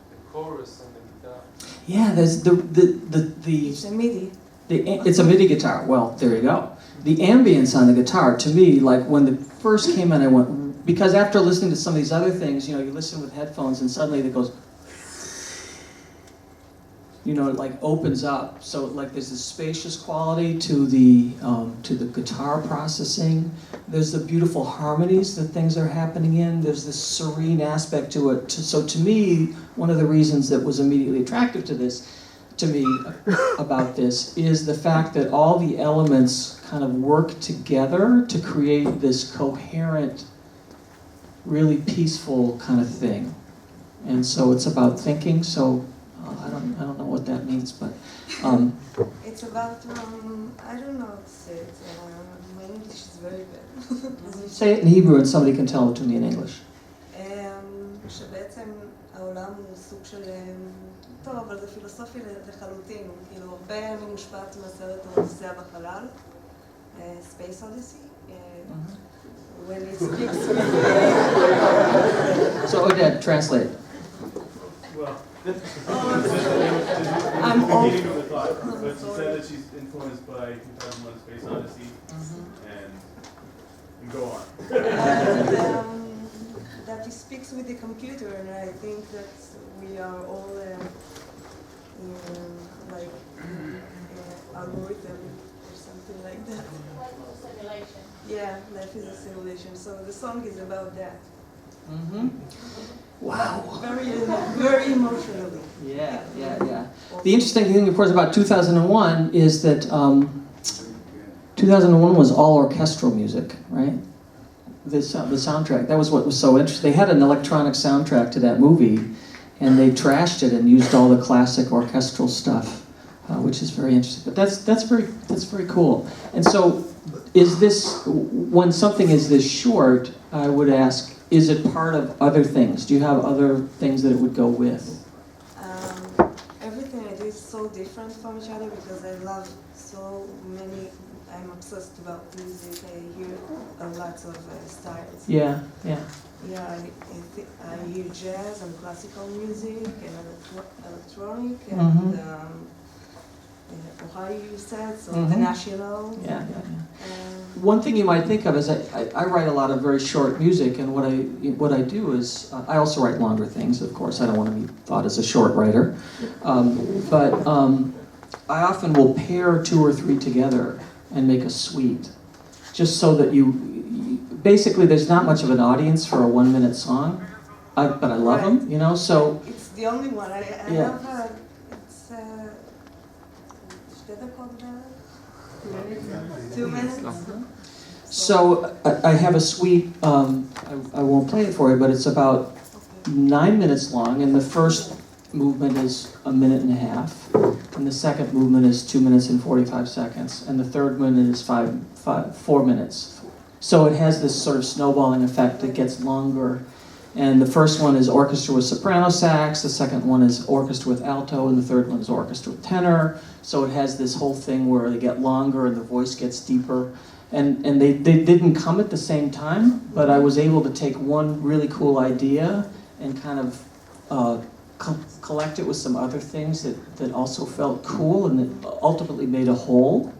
The chorus and the guitar. Yeah, there's it's a MIDI. It's a MIDI guitar. Well, there you go. The ambience on the guitar, to me, like when it first came in, I went, because after listening to some of these other things, you know, you listen with headphones and suddenly it goes, you know, it like opens up. So like there's this spacious quality to the guitar processing. There's the beautiful harmonies that things are happening in. There's this serene aspect to it. So to me, one of the reasons that was immediately attractive to me about this is the fact that all the elements kind of work together to create this coherent, really peaceful kind of thing. And so it's about thinking. So I don't know what that means, but it's about I don't know how to say it. My English is very bad. Say it in Hebrew and somebody can tell it to me in English. שבעצם העולם הוא סוג של טוב, אבל זה פילוסופי לחלוטין. כאילו הרבה אני מושפעת מהסרט הנוסע בחלל, Space Odyssey. When it speaks with So Oded, translate. Well, I'm old. beginning of the thought, but she said that she's influenced by 2001: Space Odyssey, and go on. That he speaks with the computer, and I think that we are all like algorithm or something like that. Life is a simulation. Yeah, life is a simulation. So the song is about that. Wow. Very emotionally. Yeah. The interesting thing, of course, about 2001 is that 2001 was all orchestral music, right? The soundtrack. That was what was so interesting. They had an electronic soundtrack to that movie, and they trashed it and used all the classic orchestral stuff, which is very interesting. But that's very cool. And so, is this when something is this short? I would ask, is it part of other things? Do you have other things that it would go with? Everything I do is so different from each other because I love so many. I'm obsessed about music. I hear lots of styles. Yeah. Yeah, I hear jazz and classical music and electronic and Ohio you said, so the national. Yeah. One thing you might think of is I write a lot of very short music, and what I do is I also write longer things. Of course, I don't want to be thought as a short writer, but I often will pair 2 or 3 together and make a suite, just so that you basically there's not much of an audience for a 1-minute song, but I love them, you know. So it's the only one. I have it's 2 minutes. So I have a suite, I won't play it for you, but it's about 9 minutes long, and the first movement is 1.5 minutes, and the second movement is 2 minutes and 45 seconds, and the third minute is 4 minutes. So it has this sort of snowballing effect that gets longer. And the first one is orchestra with soprano sax, the second one is orchestra with alto, and the third one is orchestra with tenor. So it has this whole thing where they get longer and the voice gets deeper. And they didn't come at the same time, but I was able to take one really cool idea and kind of collect it with some other things that also felt cool and that ultimately made a whole.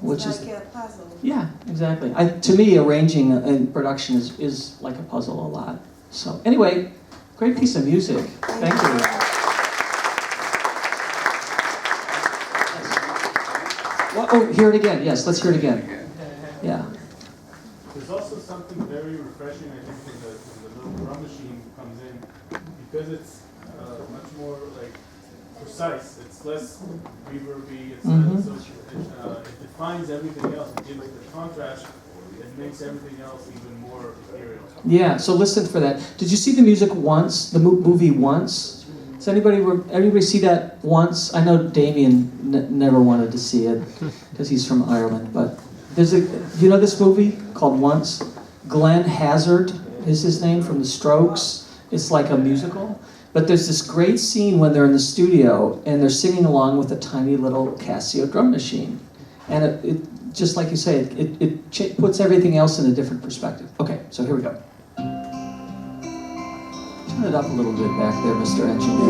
Which it's is like a puzzle. Yeah, exactly. To me, arranging and production is like a puzzle a lot. So anyway, great piece of music. Thank you. Well, oh, hear it again. Yes, let's hear it again. Yeah. There's also something very refreshing, I think, when the little drum machine comes in, because it's much more like precise. It's less reverby. It's so it defines everything else. It gives it the contrast. It makes everything else even more ethereal. Yeah. So listen for that. Did you see the music once? The movie Once? Does anybody see that Once? I know Damien never wanted to see it because he's from Ireland. But you know this movie called Once? Glenn Hazard is his name, from The Strokes. It's like a musical. But there's this great scene when they're in the studio and they're singing along with a tiny little Casio drum machine. And it just like you say, it puts everything else in a different perspective. Okay, so here we go. Turn it up a little bit back there, Mr. Engineer.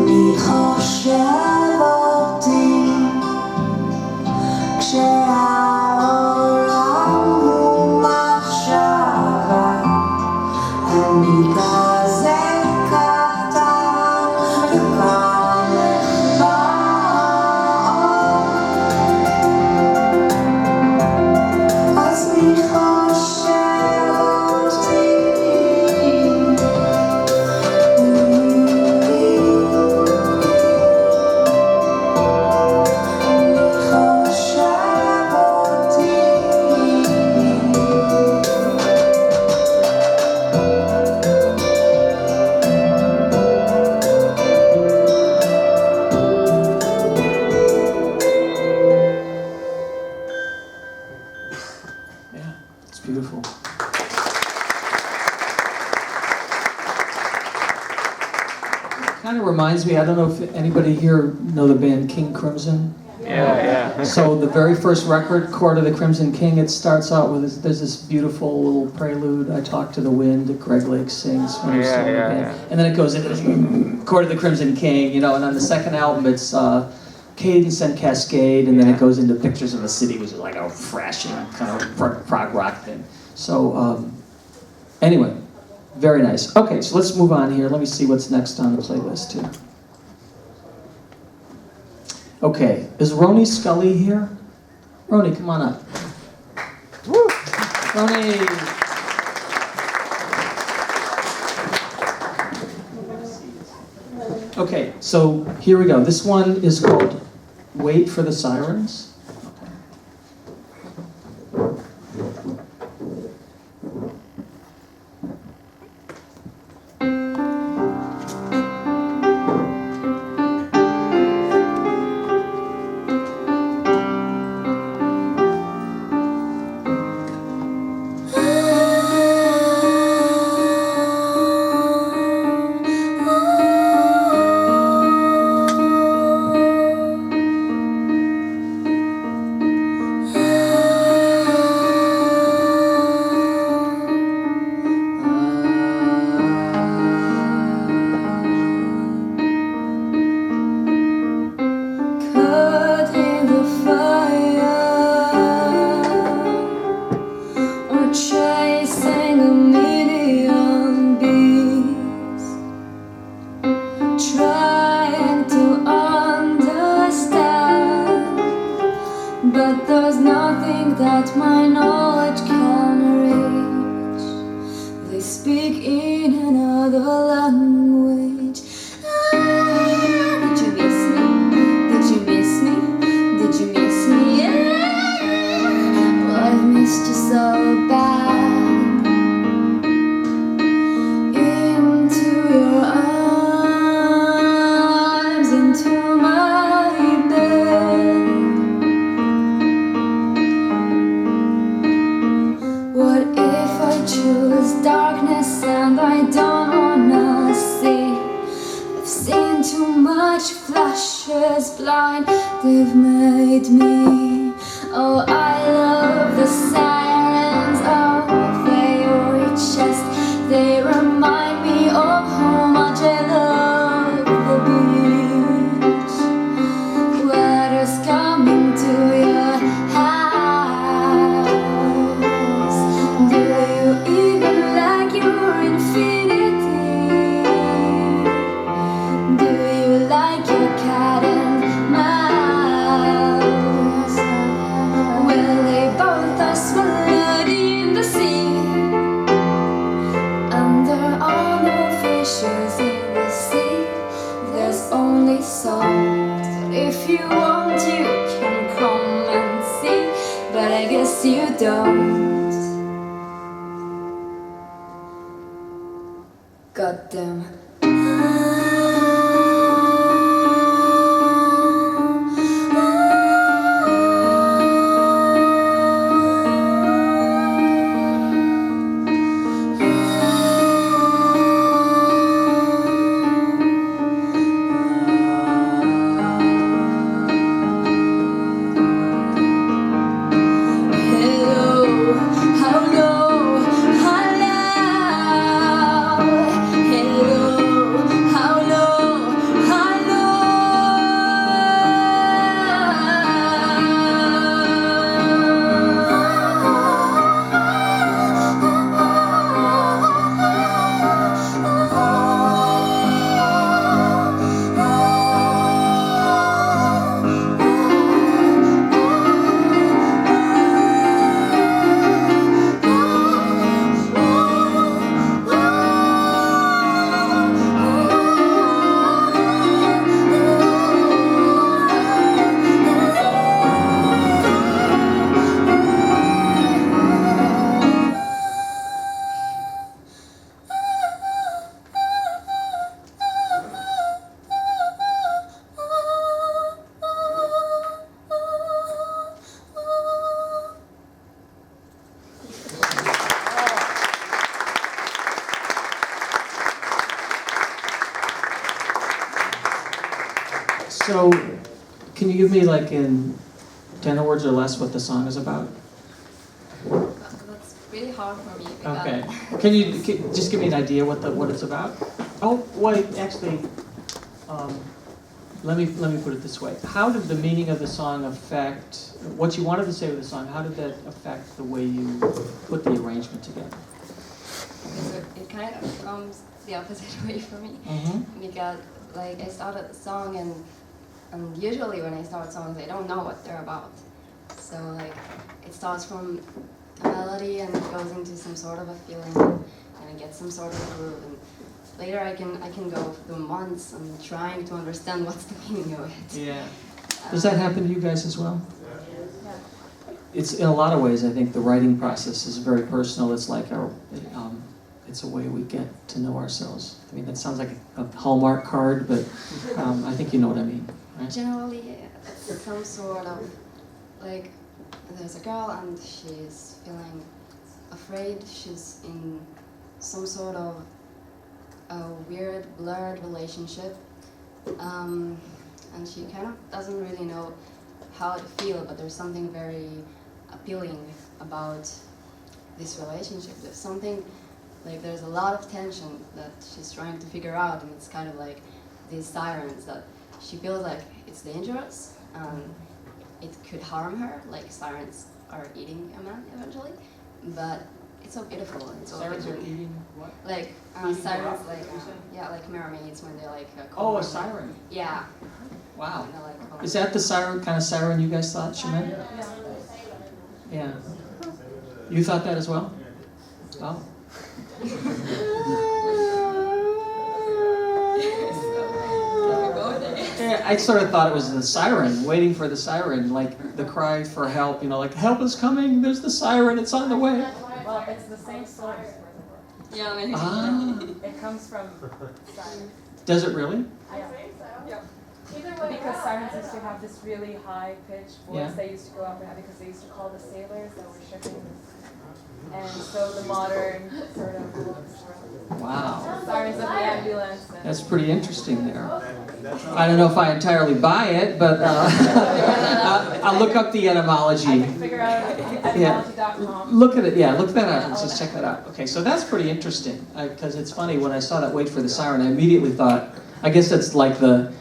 Reminds me, I don't know if anybody here know the band King Crimson. Yeah. So the very first record, Court of the Crimson King, it starts out with there's this beautiful little prelude, I Talk to the Wind, that Greg Lake sings when he's still in the band. And then it goes into Court of the Crimson King, and on the second album it's Cadence and Cascade, and then it goes into Pictures of a City, which is like a thrashing kind of prog rock thing. So anyway. Very nice. Okay, so let's move on here. Let me see what's next on the playlist here. Okay, is Roni Scully here? Roni, come on up. Woo! Roni! Okay, so here we go. This one is called Wait for the Sirens. Missed you so bad. flashes blind, they've made me. Oh, I love the sirens of your chest. They remind me of how much I love the beach. Water's coming to your house. Do you even like your infinity? Do you like your cat and mouse? Well, they both are swallowed in the sea, and there are no fishes in the sea. There's only salt. If you want, you can come and see, but I guess you don't. Goddamn. So, can you give me, like, in 10 words or less what the song is about? That's really hard for me. Okay. Can you just give me an idea what it's about? Oh, wait, actually, let me put it this way. How did the meaning of the song affect what you wanted to say with the song? How did that affect the way you put the arrangement together? So it kind of comes the opposite way for me, because like I started the song and usually when I start songs I don't know what they're about. So like it starts from a melody and it goes into some sort of a feeling and I get some sort of a groove, and later I can go through months and trying to understand what's the meaning of it. Yeah. Does that happen to you guys as well? Yeah. It's in a lot of ways. I think the writing process is very personal. It's like it's a way we get to know ourselves. I mean, that sounds like a Hallmark card, but I think you know what I mean, right? Generally, it's some sort of, like, there's a girl and she's feeling afraid. She's in some sort of a weird, blurred relationship, and she kind of doesn't really know how to feel, but there's something very appealing about this relationship. There's something, like, there's a lot of tension that she's trying to figure out, and it's kind of like these sirens that she feels like it's dangerous and it could harm her, like sirens are eating a man eventually, but it's so beautiful and so Sirens are eating what? like Eating sirens, what? like yeah, like mermaids when they like Oh, a siren. Yeah. Wow. When they're, like, Is that the siren kind of siren you guys thought she meant? Yeah. You thought that as well? Oh. Yeah, I sort of thought it was the siren, waiting for the siren, like the cry for help, you know, like help is coming, there's the siren, it's on the way. Well, it's the same source. Yeah, maybe. Ah. It comes from sirens. Does it really? Yeah. Because sirens used to have this really high-pitched voice. Yeah. They used to go up and because they used to call the sailors that were shipping. And so the modern sort of Wow. sirens of the ambulance. That's pretty interesting there. That's not I don't know if I entirely buy it, but I'll look up the I etymology. can figure out etymology.com. Look at it, yeah, look that up, just check that out. Okay, so that's pretty interesting, because it's funny, when I saw that Wait for the Siren, I immediately thought, I guess that's like the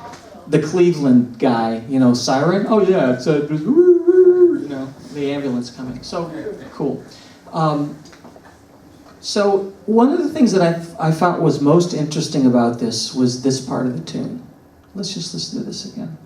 Cleveland guy, you know, siren? Oh yeah, it's you know, the ambulance coming. So, cool. So one of the things that I found was most interesting about this was this part of the tune. Let's just listen to this again.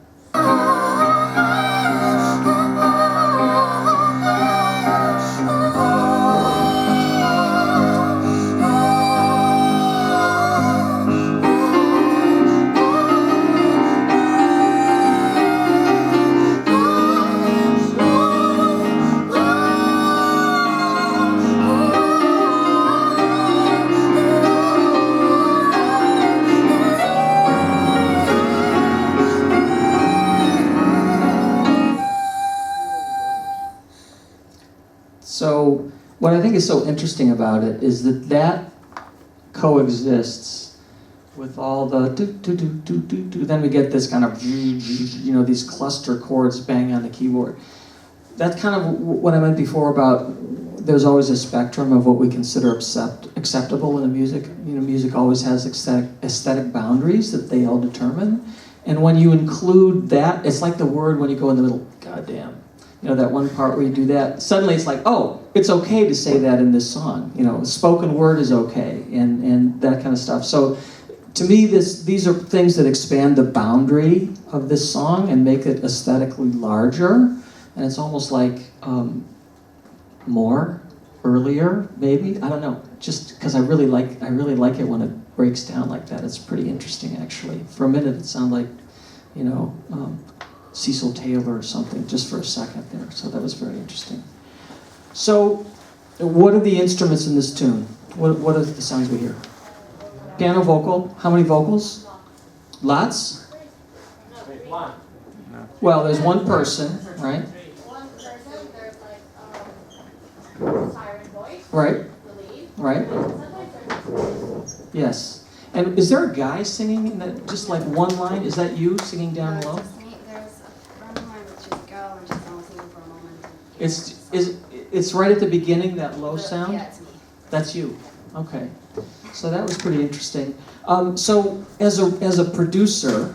So what I think is so interesting about it is that coexists with all the do. Then we get this kind of, you know, these cluster chords bang on the keyboard. That's kind of what I meant before about there's always a spectrum of what we consider acceptable in a music. You know, music always has aesthetic boundaries that they all determine. And when you include that, it's like the word when you go in the middle, goddamn. You know, that one part where you do that, suddenly it's like, oh, it's okay to say that in this song. You know, spoken word is okay, and that kind of stuff. So, to me, these are things that expand the boundary of this song and make it aesthetically larger. And it's almost like more, earlier, maybe. I don't know. Just because I really like it when it breaks down like that. It's pretty interesting, actually. For a minute, it sounded like, you know, Cecil Taylor or something, just for a second there. So that was very interesting. So, what are the instruments in this tune? What are the sounds we hear? Piano, vocal. How many vocals? Lots? One. Well, there's one person, right? One person, there's like siren voice, Right, the lead. right. Sometimes there's Yes. And is there a guy singing in that, just like one line? Is that you singing down low? There's a friend of mine, which is a girl, and she's only singing for a moment. It's right at the beginning, that low sound? Yeah, it's me. That's you. Okay. So that was pretty interesting. So as a producer,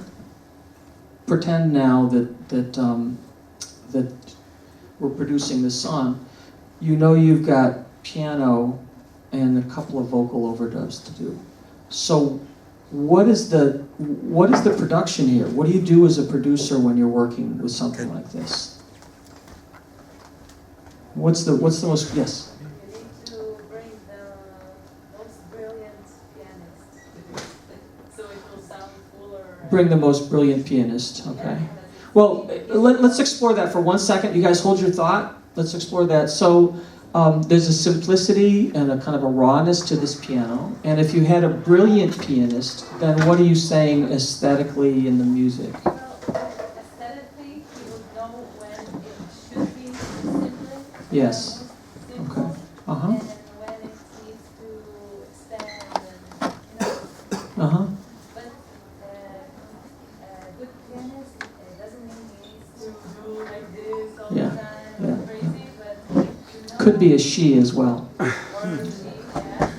pretend now that we're producing this song. You know you've got piano and a couple of vocal overdubs to do. So what is the production here? What do you do as a producer when you're working with something like this? What's the most, yes? You need to bring the most brilliant pianist, so it will sound fuller. Bring the most brilliant pianist, okay. Well, let's explore that for 1 second. You guys hold your thought. Let's explore that. So there's a simplicity and a kind of a rawness to this piano. And if you had a brilliant pianist, then what are you saying aesthetically in the music? Well, aesthetically, you would know when it should be simple. Yes. Simple, Okay. Uh-huh. and when it needs to expand, and you know. Uh-huh. But a good pianist doesn't mean he needs to do like this all Yeah, the time, yeah, crazy, but you know, Could be a she as well. or she, yeah.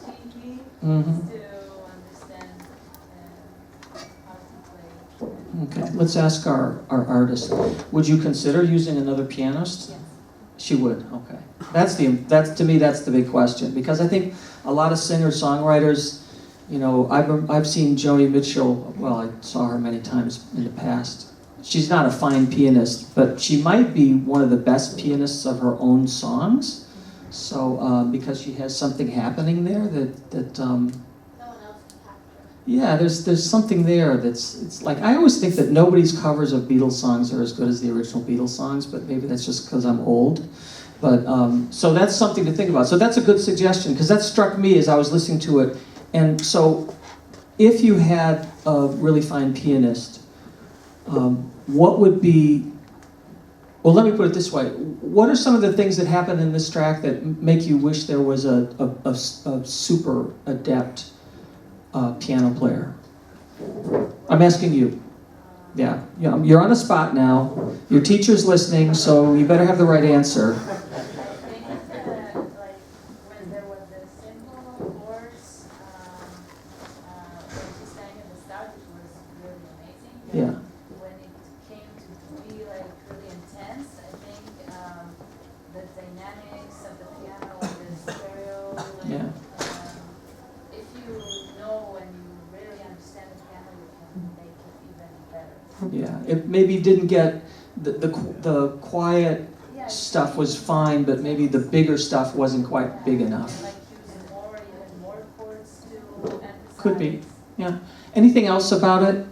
He Mhm. needs to understand how to play. Okay, let's ask our artist. Would you consider using another pianist? Yes. She would, okay. That's to me, that's the big question. Because I think a lot of singer-songwriters, you know, I've seen Joni Mitchell, well, I saw her many times in the past. She's not a fine pianist, but she might be one of the best pianists of her own songs. So, because she has something happening there that no one else can capture. yeah, there's something there it's like, I always think that nobody's covers of Beatles songs are as good as the original Beatles songs, but maybe that's just because I'm old. But, so that's something to think about. So that's a good suggestion, because that struck me as I was listening to it. And so, if you had a really fine pianist, what would be, well, let me put it this way. What are some of the things that happen in this track that make you wish there was a super adept piano player? I'm asking you. Yeah, you're on the spot now. Your teacher's listening, so you better have the right answer. I think like when there was the symbol course, when she sang in the start, which was really amazing. Yeah. When it came to be like really intense, I think the dynamics of the piano and the stereo, like, Yeah. If you know and you really understand the piano, you can make it even better. Yeah, it maybe didn't get the quiet Yeah, stuff was fine, but maybe the bigger stuff wasn't quite big enough. like use even more chords to emphasize. Could be. Yeah. Anything else about it?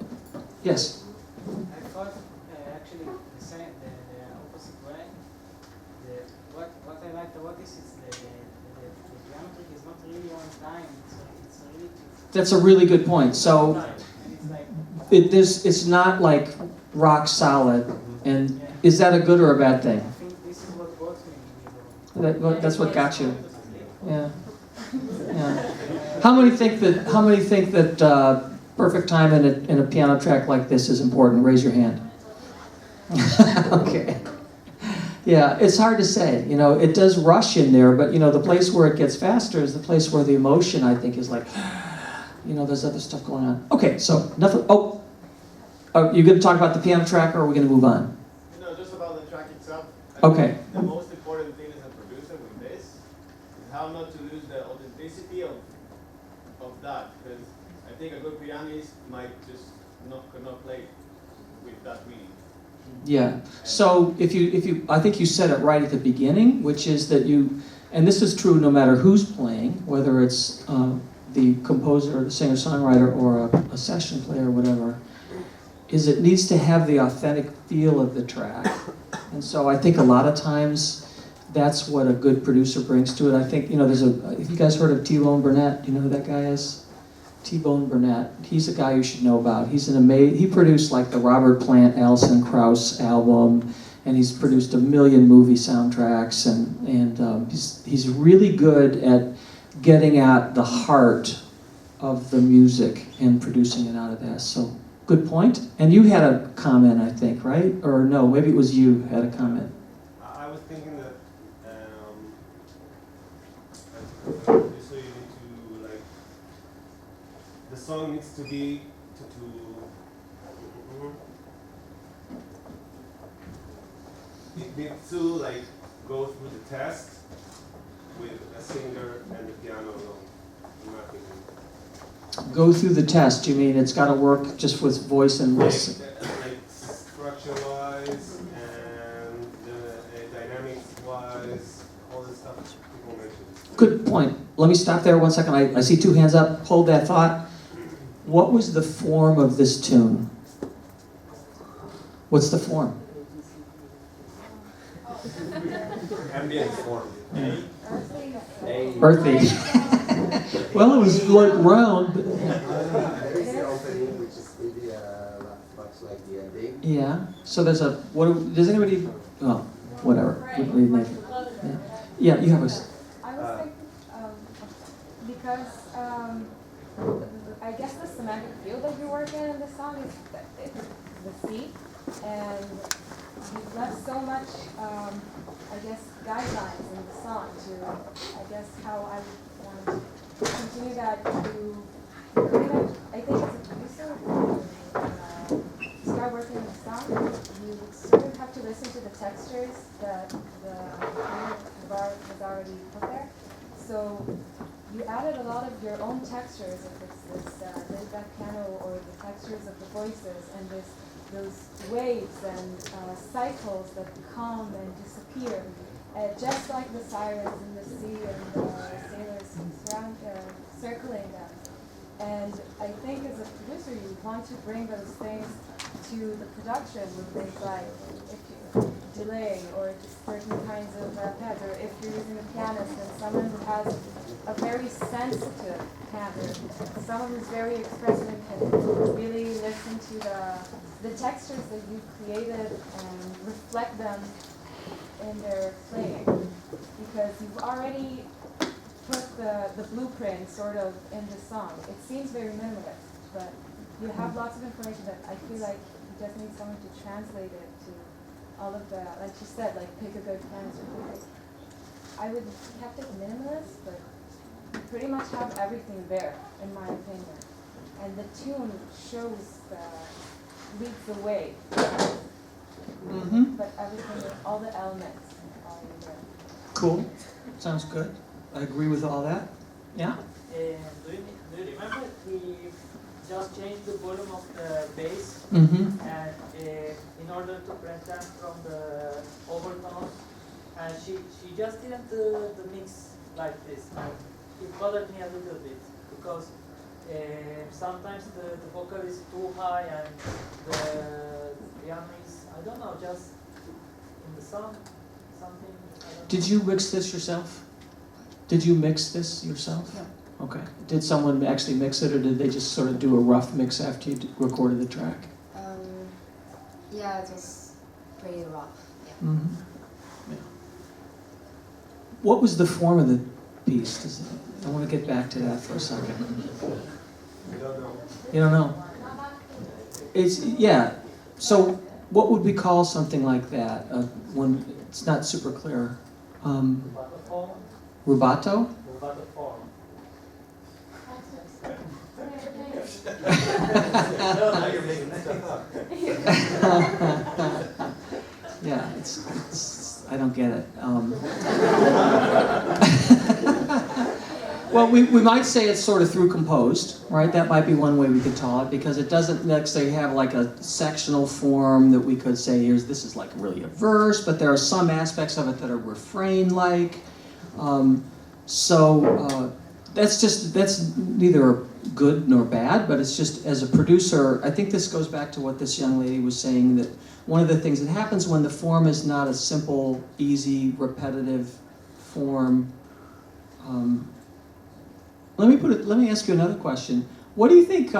Yes. I thought actually the same, the opposite way. What I liked about this is the geometry is not really on time. It's really That's a really good point. So time. And it's like it's not like rock solid. And is that a good or a bad thing? I think this is what got me. That's what got you. Yeah. Yeah. How many think that perfect time in a piano track like this is important? Raise your hand. Okay. Yeah, it's hard to say. You know, it does rush in there, but you know, the place where it gets faster is the place where the emotion, I think, is like, you know, there's other stuff going on. Okay, so nothing. Oh, are you going to talk about the piano track, or are we going to move on? No, just about the track itself. Okay. The most important thing as a producer with this is how not to lose the authenticity of that, because I think a good pianist might just cannot play with that meaning. Yeah. So if you, I think you said it right at the beginning, which is that you, and this is true no matter who's playing, whether it's the composer, the singer-songwriter, or a session player, or whatever, is it needs to have the authentic feel of the track. And so I think a lot of times that's what a good producer brings to it. I think, you know, have you guys heard of T-Bone Burnett? Do you know who that guy is? T-Bone Burnett. He's a guy you should know about. He's he produced like the Robert Plant, Alison Krauss album, and he's produced a million movie soundtracks, and he's really good at getting at the heart of the music and producing it out of that. So, good point. And you had a comment, I think, right? Or no, maybe it was you had a comment. I was thinking that so you need to like the song needs to be it needs to like go through the test with a singer and the piano alone, in my opinion. Go through the test. You mean it's got to work just with voice and Like listen? structure-wise and dynamics-wise, all the stuff people mentioned. Good point. Let me stop there 1 second. I see two hands up. Hold that thought. What was the form of this tune? What's the form? Ambient form. Earthy. Well, it was like round. But There is the opening, which is maybe much like the ending. yeah. So there's a. What? Does anybody? Oh, whatever. Yeah, you have a. I was thinking, because I guess the semantic field that you work in the song is the C, and you've left so much, I guess, guidelines in the song to, I guess, how I would want to continue that to, I think as a producer, start working in the song, you sort of have to listen to the textures that the bar has already put there. So you added a lot of your own textures, if it's this laid-back piano or the textures of the voices and those waves and cycles that come and disappear, just like the sirens in the sea and the sailors circling them. And I think as a producer, you want to bring those things to the production with things like if you delay or just certain kinds of pads, or if you're using a pianist and someone who has a very sensitive hand, or someone who's very expressive and can really listen to the textures that you created and reflect them in their playing, because you've already put the blueprint sort of in the song. It seems very minimalist, but you have lots of information that I feel like you just need someone to translate it to all of the, like you said, like pick a good pianist. I would have kept it minimalist, but you pretty much have everything there, in my opinion. And the tune shows leads the way. But everything, all the elements are there. Cool. Sounds good. I agree with all that. Yeah? Do you remember he just changed the volume of the bass Mm-hmm. and in order to prevent them from the overtones, and she just didn't do the mix like this, and it bothered me a little bit because sometimes the vocal is too high and the piano is, I don't know, just in the song something. I don't Did know. you mix this yourself? Did you mix this yourself? No. Okay. Did someone actually mix it, or did they just sort of do a rough mix after you recorded the track? Yeah, it was pretty rough. Yeah. Mm-hmm. Yeah. What was the form of the piece? I want to get back to that for a second. I don't know. You don't know? It's, yeah. So what would we call something like that when it's not super clear? Rubato form? Rubato? Rubato form. Now you're making stuff up. Yeah, it's I don't get it. Well, we might say it's sort of through composed, right? That might be one way we could tell it, because it doesn't necessarily have like a sectional form that we could say, this is like really a verse, but there are some aspects of it that are refrain-like. That's neither good nor bad, but it's just, as a producer, I think this goes back to what this young lady was saying, that one of the things that happens when the form is not a simple, easy, repetitive form. Let me ask you another question. What do you think,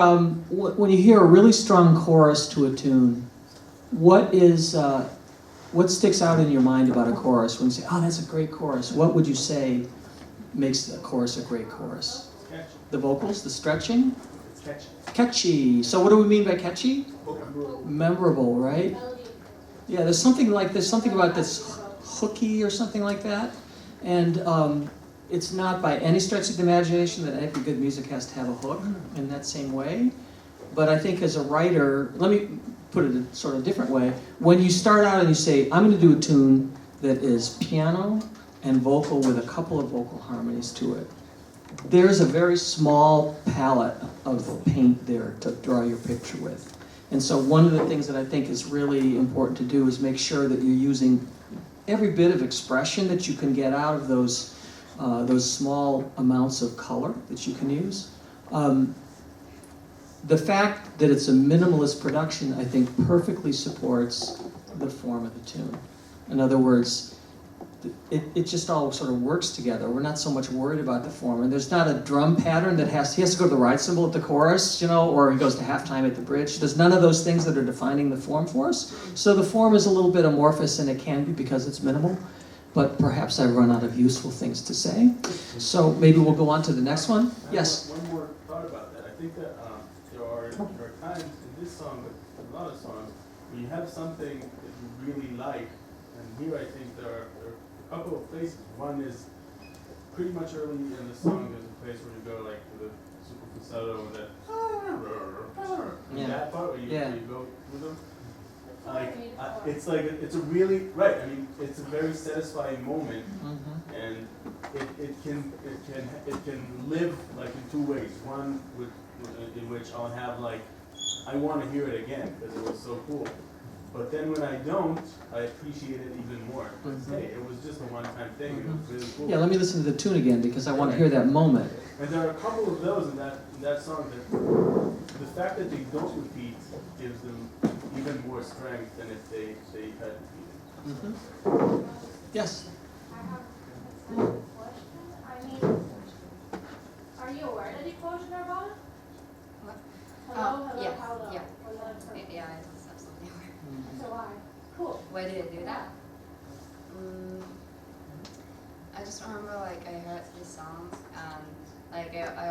when you hear a really strong chorus to a tune, what sticks out in your mind about a chorus? When you say, oh, that's a great chorus, what would you say makes a chorus a great chorus? Catchy. The vocals, the stretching? It's catchy. Catchy. So what do we mean by catchy? Memorable, right? Yeah, there's something about this hooky or something like that. And it's not by any stretch of the imagination that every good music has to have a hook in that same way. But I think as a writer, let me put it a sort of different way. When you start out and you say, I'm going to do a tune that is piano and vocal with a couple of vocal harmonies to it, there's a very small palette of paint there to draw your picture with. And so one of the things that I think is really important to do is make sure that you're using every bit of expression that you can get out of those small amounts of color that you can use. The fact that it's a minimalist production, I think, perfectly supports the form of the tune. In other words, it just all sort of works together. We're not so much worried about the form. And there's not a drum pattern that he has to go to the ride cymbal at the chorus, or he goes to halftime at the bridge. There's none of those things that are defining the form for us. So the form is a little bit amorphous, and it can be because it's minimal. But perhaps I've run out of useful things to say. So maybe we'll go on to the next one. Yes? One more thought about that. I think that there are times in this song, but in a lot of songs, where you have something that you really like. And here I think there are a couple of places. One is pretty much early in the song, there's a place where you go like to the super falsetto and that part where you go through them. It's a really right. I mean, it's a very satisfying moment, and it can live like in two ways. One in which I'll have like, I want to hear it again because it was so cool. But then when I don't, I appreciate it even more. Hey, it was just a one-time thing. It was really cool. Yeah, let me listen to the tune again because I want to hear that moment. And there are a couple of those in that song that the fact that they don't repeat gives them even more strength than if they had repeated. Yes? I have a question. I mean, are you aware that he quoted our ballad? What? Hello, Yeah, hello. yeah. Was that perfect? Yeah, it's absolutely aware. So why? Cool. Why did I do that? I just remember I heard these songs and Like I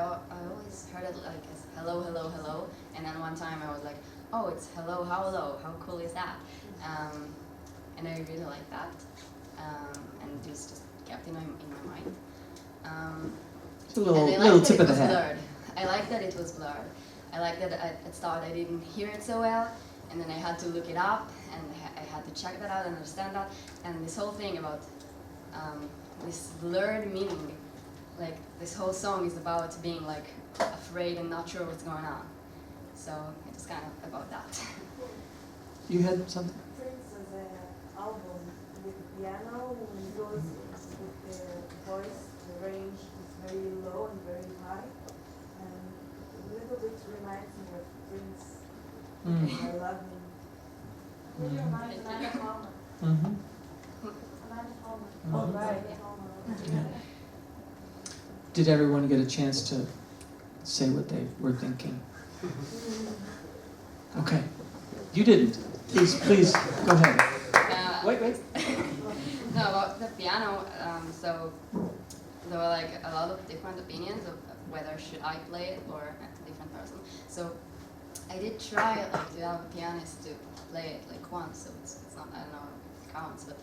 always heard it like as hello, hello, hello, and then one time I was like, oh, it's hello, hello, how cool is that? And I really like that, and this just kept in my mind. It's a little tip of the hat. Blurred. I like that it was blurred. I like that at start I didn't hear it so well, and then I had to look it up, and I had to check that out and understand that. And this whole thing about this blurred meaning, like this whole song is about being like afraid and not sure what's going on. So it's kind of about that. You had something? Prince has an album with piano, when he goes with the voice, the range is very low and very high, and a little bit reminds me of Prince. I love him. Really reminds Amanda Palmer. Amanda Palmer. Oh, right. Yeah. Did everyone get a chance to say what they were thinking? Okay. You didn't. Please, go ahead. Wait. No, about the piano, so there were like a lot of different opinions of whether should I play it or a different person. So I did try like to have a pianist to play it like once, so it's not, I don't know if it counts, but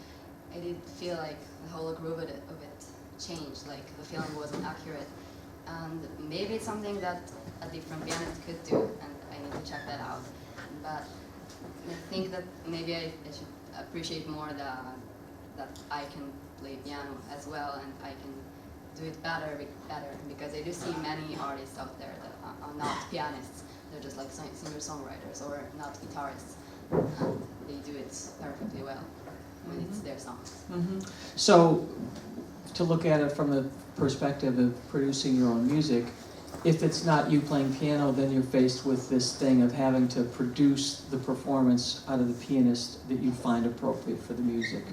I did feel like the whole groove of it changed, like the feeling wasn't accurate. And maybe it's something that a different pianist could do, and I need to check that out. But I think that maybe I should appreciate more that I can play piano as well, and I can do it better, because I do see many artists out there that are not pianists. They're just like singer-songwriters or not guitarists, and they do it perfectly well when it's their songs. So, to look at it from the perspective of producing your own music, if it's not you playing piano, then you're faced with this thing of having to produce the performance out of the pianist that you find appropriate for the music.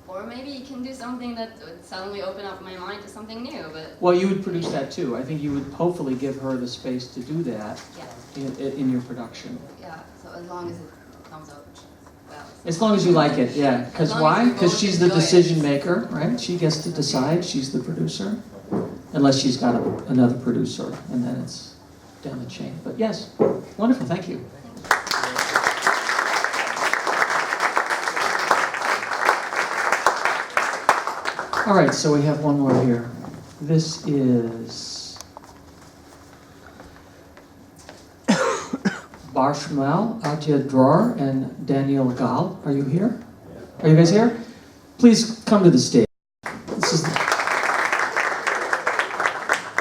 Or maybe you can do something that would suddenly open up my mind to something new, but... Well, you would produce that too. I think you would hopefully give her the space to do that in your production. Yeah, so as long as it comes out well. As long as you like it, yeah. Because why? Because she's the decision maker, right? She gets to decide. She's the producer. Unless she's got another producer, and then it's down the chain. But yes, wonderful, thank you. All right, so we have one more here. This is Bar Shmuel, Adja Dror, and Daniel Gal. Are you here? Are you guys here? Please come to the stage. This is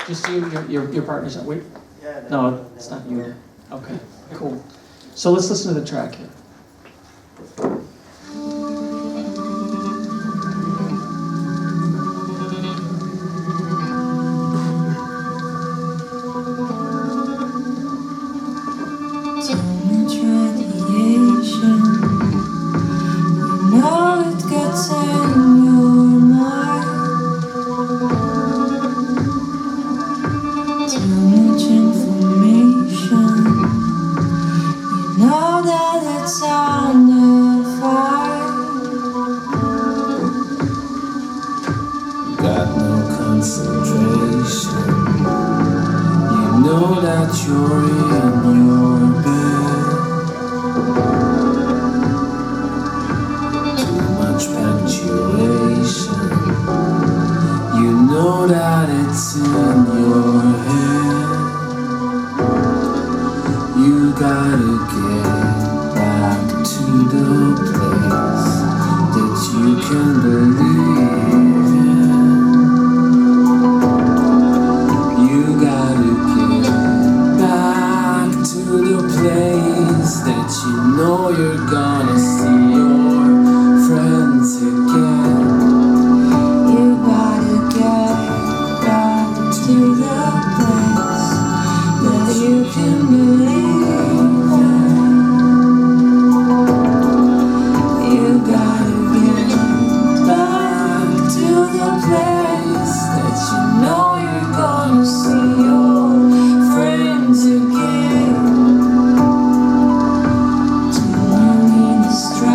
just you, your partner's not, wait. No, it's not you. Okay, cool. So let's listen to the track here. Strength.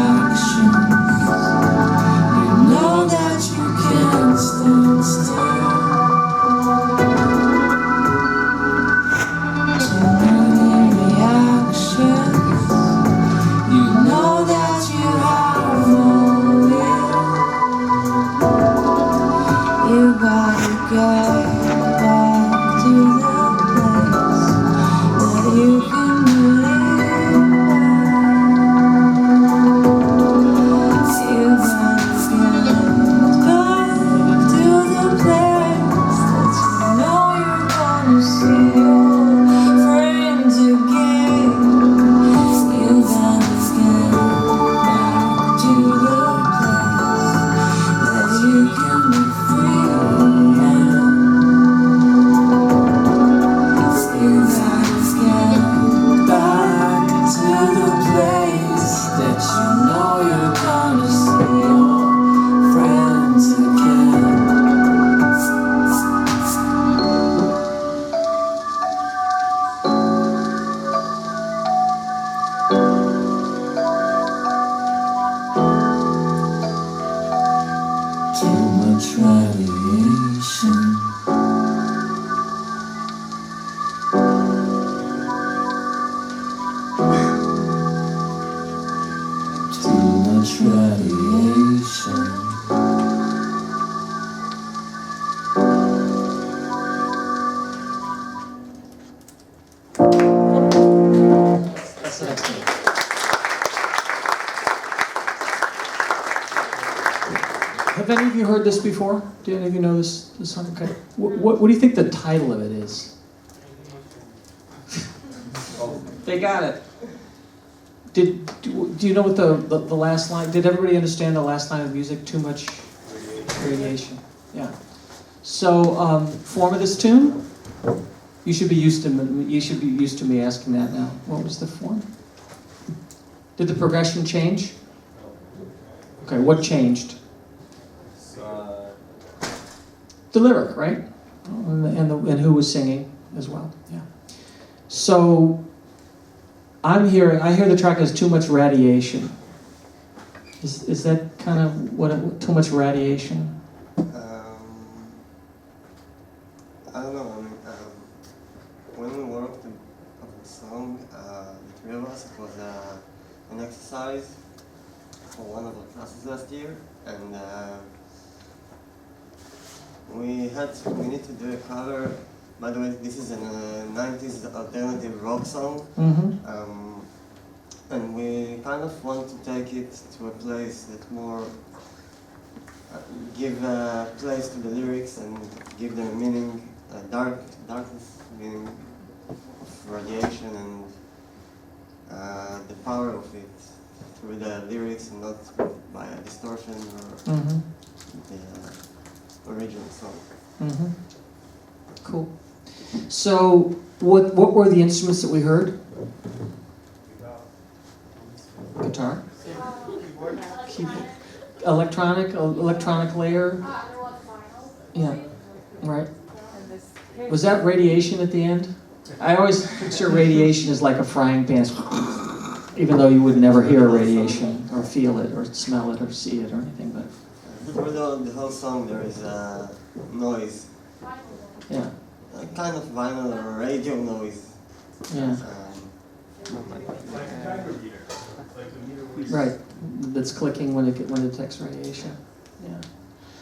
radiation. That's the next one. Have any of you heard this before? Do any of you know this song? Okay. What do you think the title of it is? They got it. Do you know what the last line? Did everybody understand the last line of the music? Too much radiation. Yeah. So form of this tune. You should be used to me asking that now. What was the form? Did the progression change? Okay. What changed? The lyric, right? And who was singing as well. Yeah. So I hear the track has too much radiation. Is that kind of what too much radiation? I don't know. I mean, when we worked on the song, the three of us, it was an exercise for one of our classes last year, and we need to do a cover. By the way, this is a 90s alternative rock song, and we kind of want to take it to a place that more give a place to the lyrics and give them a meaning, darkness meaning of radiation and the power of it through the lyrics and not by a distortion or the original song. Cool. So, what were the instruments that we heard? Guitar. Keyboard. Electronic layer. Yeah. Right. Was that radiation at the end? I always picture radiation as like a frying pan, even though you would never hear radiation or feel it or smell it or see it or anything. But through the whole song, there is noise. Yeah. Kind of vinyl or radio noise. Yeah. Like a timer meter. Like the meter where you Right. That's clicking when it detects radiation. Yeah.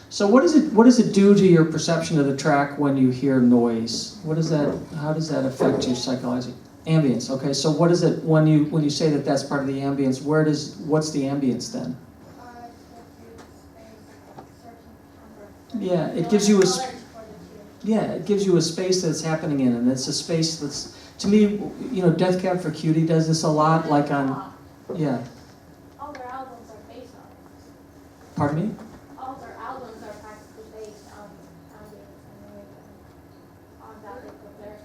So what does it do to your perception of the track when you hear noise? How does that affect your psychology? Ambience. Okay. So what is it when you say that that's part of the ambience? What's the ambience then? Yeah, it gives you a space that's happening in, and it's a space that's, to me, Death Cab for Cutie does this a lot, like on, yeah. All their albums are based on it. Pardon me? All their albums are practically based on that they put there.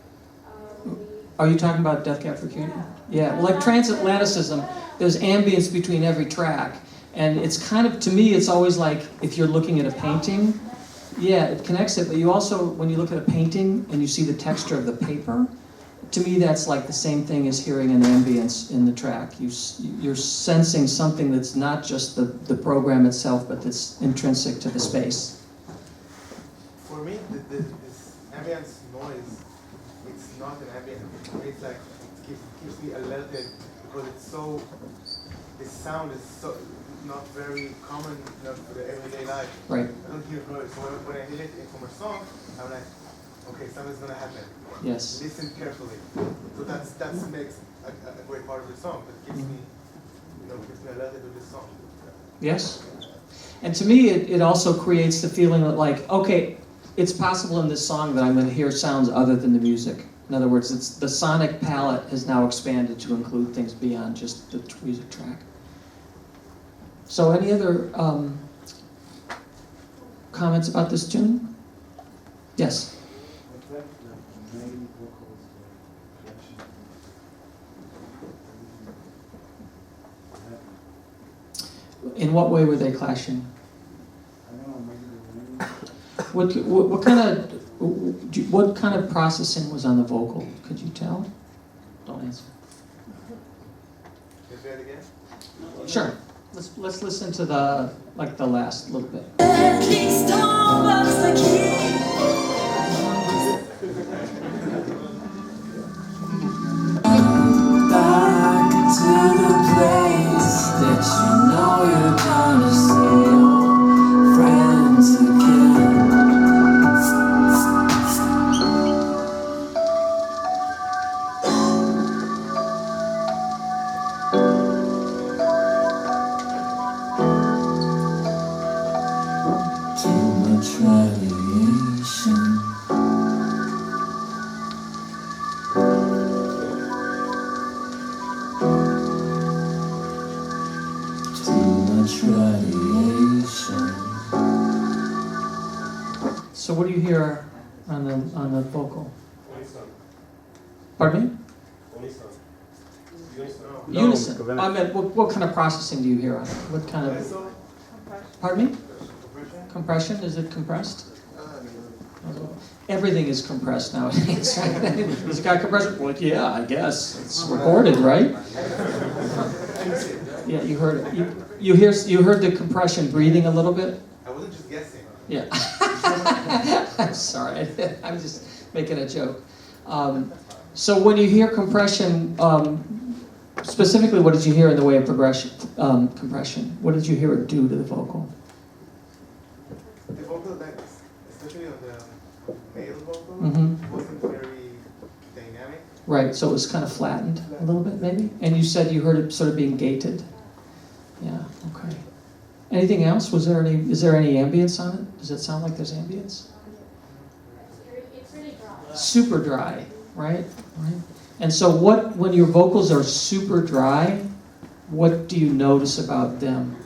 Are you talking about Death Cab for Cutie? Yeah. Well, like Transatlanticism, there's ambience between every track, and it's kind of, to me, it's always like if you're looking at a painting. Yeah, it connects it, but you also, when you look at a painting and you see the texture of the paper, to me that's like the same thing as hearing an ambience in the track. You're sensing something that's not just the program itself, but that's intrinsic to the space. For me, this ambience noise, it's not an ambience. For me, it's like, it keeps me alerted because this sound is so not very common for the everyday life. Right. I don't hear noise. So when I hear it from a song, I'm like, okay, something's gonna happen. Yes. Listen carefully. So that makes a great part of the song. That keeps me, keeps me alerted to this song. Yes. And to me, it also creates the feeling that, like, okay, it's possible in this song that I'm going to hear sounds other than the music. In other words, the sonic palette has now expanded to include things beyond just the music track. So any other comments about this tune? Yes? In what way were they clashing? What kind of processing was on the vocal? Could you tell? Don't answer. Can you say it again? Sure. Let's listen to the last little bit. Back to the place that you know you much radiation. So what do you hear on the vocal? Pardon me? Unison. I meant, what kind of processing do you hear on it? What kind of? Pardon me? Compression? Is it compressed? Everything is compressed nowadays, right? Is it got compression? Well, yeah, I guess it's recorded, right? Yeah, you heard it. You heard the compression breathing a little bit. I wasn't just guessing. Yeah. I'm sorry. I'm just making a joke. So when you hear compression, specifically, what did you hear in the way of compression? What did you hear it do to the vocal? The vocal, especially on the male vocal, wasn't very dynamic. Right, so it was kind of flattened a little bit, maybe? And you said you heard it sort of being gated? Yeah, okay. Anything else? Is there any ambience on it? Does it sound like there's ambience? It's really dry. Super dry, right? And so when your vocals are super dry, what do you notice about them?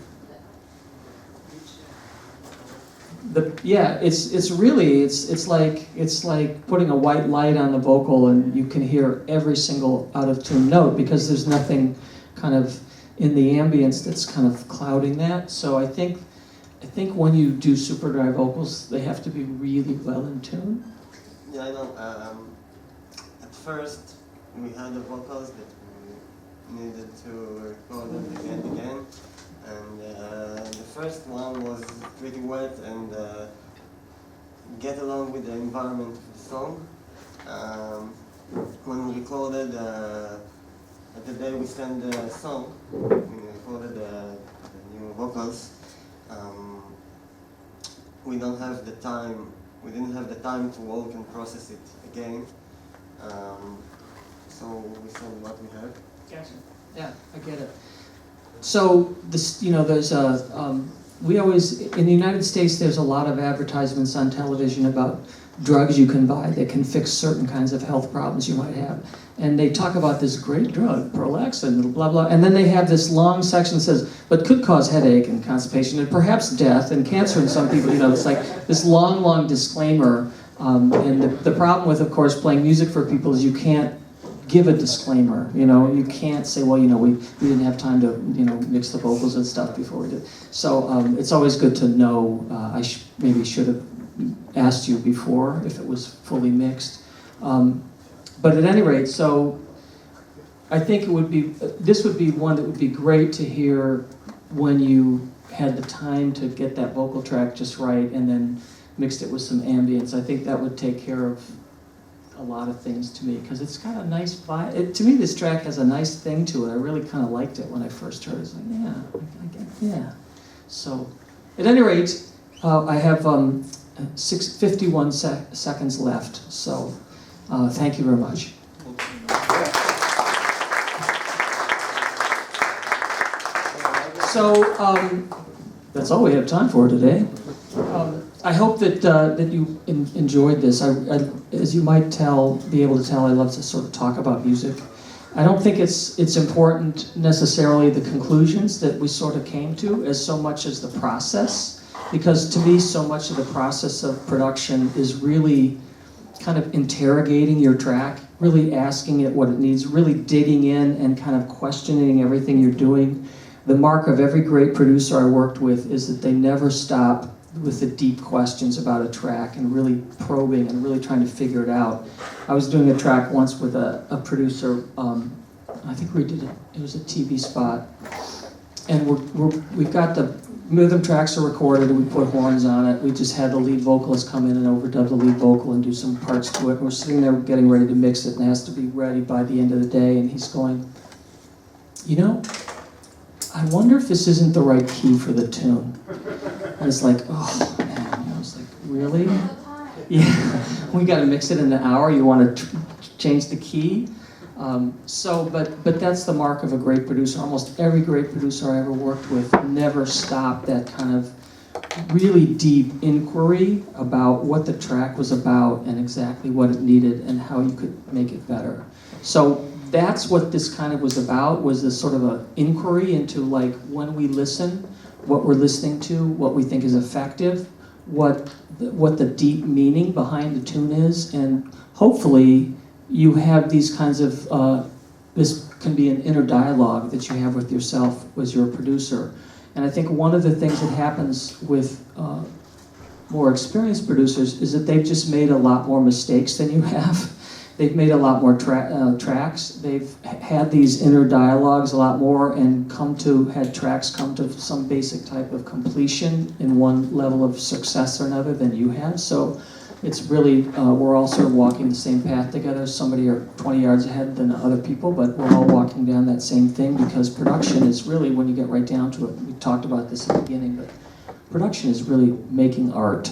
It's like putting a white light on the vocal and you can hear every single out of tune note because there's nothing kind of in the ambience that's kind of clouding that. So I think when you do super dry vocals, they have to be really well in tune. Yeah, I know. At first, we had the vocals that we needed to record them again. And the first one was pretty wet and get along with the environment of the song. When we recorded, at the day we sent the song, we recorded the new vocals. We didn't have the time to work and process it again. So we sent what we had. Gotcha. Yeah, I get it. So this, there's we always, in the United States, there's a lot of advertisements on television about drugs you can buy that can fix certain kinds of health problems you might have. And they talk about this great drug, prolaxin, blah, blah, and then they have this long section that says, but could cause headache and constipation and perhaps death and cancer in some people, it's like this long, long disclaimer. And the problem with, of course, playing music for people is you can't give a disclaimer, you can't say, well, we didn't have time to, mix the vocals and stuff before we did. So it's always good to know, I maybe should have asked you before if it was fully mixed. But at any rate, so I think this would be one that would be great to hear when you had the time to get that vocal track just right and then mixed it with some ambience. I think that would take care of a lot of things to me, because it's got a nice vibe. To me, this track has a nice thing to it. I really kind of liked it when I first heard it. It's like, yeah. So, at any rate, I have 51 seconds left. So, thank you very much. So, that's all we have time for today. I hope that you enjoyed this. As you might be able to tell, I love to sort of talk about music. I don't think it's important necessarily the conclusions that we sort of came to as so much as the process, because to me so much of the process of production is really kind of interrogating your track, really asking it what it needs, really digging in and kind of questioning everything you're doing. The mark of every great producer I worked with is that they never stop with the deep questions about a track and really probing and really trying to figure it out. I was doing a track once with a producer, I think we did it was a TV spot, and we've got the rhythm tracks are recorded and we put horns on it. We just had the lead vocalist come in and overdub the lead vocal and do some parts to it. We're sitting there getting ready to mix it and it has to be ready by the end of the day, and he's going, I wonder if this isn't the right key for the tune. And it's like, oh man, I was like, really? Yeah, we got to mix it in an hour. You want to change the key? But that's the mark of a great producer. Almost every great producer I ever worked with never stopped that kind of really deep inquiry about what the track was about and exactly what it needed and how you could make it better. So that's what this kind of was about, was this sort of an inquiry into, like, when we listen, what we're listening to, what we think is effective, what the deep meaning behind the tune is, and hopefully you have these kinds of, this can be an inner dialogue that you have with yourself as your producer. And I think one of the things that happens with more experienced producers is that they've just made a lot more mistakes than you have. They've made a lot more tracks. They've had these inner dialogues a lot more and had tracks come to some basic type of completion in one level of success or another than you have. So it's really, we're all sort of walking the same path together. Somebody are 20 yards ahead than other people, but we're all walking down that same thing, because production is really, when you get right down to it, we talked about this at the beginning, but production is really making art.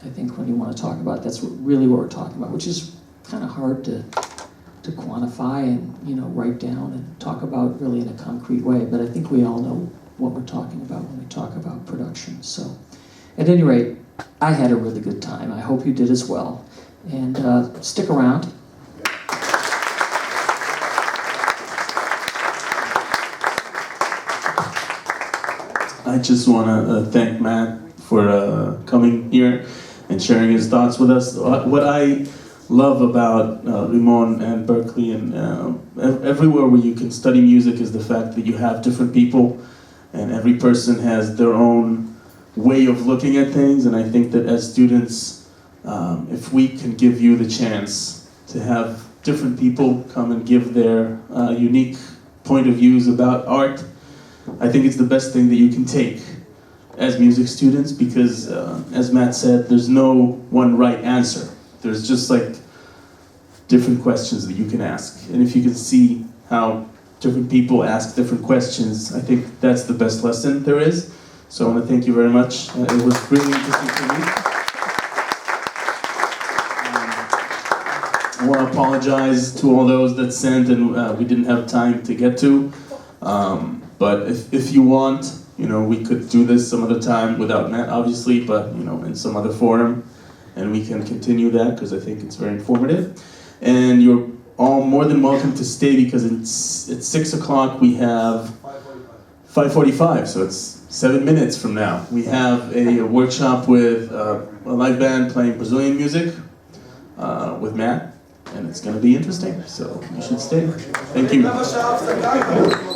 I think when you want to talk about it, that's really what we're talking about, which is kind of hard to quantify and write down and talk about really in a concrete way. But I think we all know what we're talking about when we talk about production. So, at any rate, I had a really good time. I hope you did as well. And stick around. I just want to thank Matt for coming here and sharing his thoughts with us. What I love about Brimon and Berkeley and everywhere where you can study music is the fact that you have different people, and every person has their own way of looking at things. And I think that as students, if we can give you the chance to have different people come and give their unique point of views about art, I think it's the best thing that you can take as music students, because as Matt said, there's no one right answer. There's just like different questions that you can ask. And if you can see how different people ask different questions, I think that's the best lesson there is. So I want to thank you very much. It was really interesting for me. I want to apologize to all those that sent and we didn't have time to get to. But if you want, we could do this some other time without Matt, obviously, but in some other forum, and we can continue that because I think it's very informative. And you're all more than welcome to stay, because at 6 o'clock we have 5:45, so it's 7 minutes from now. We have a workshop with a live band playing Brazilian music with Matt, and it's going to be interesting. So you should stay. Thank you.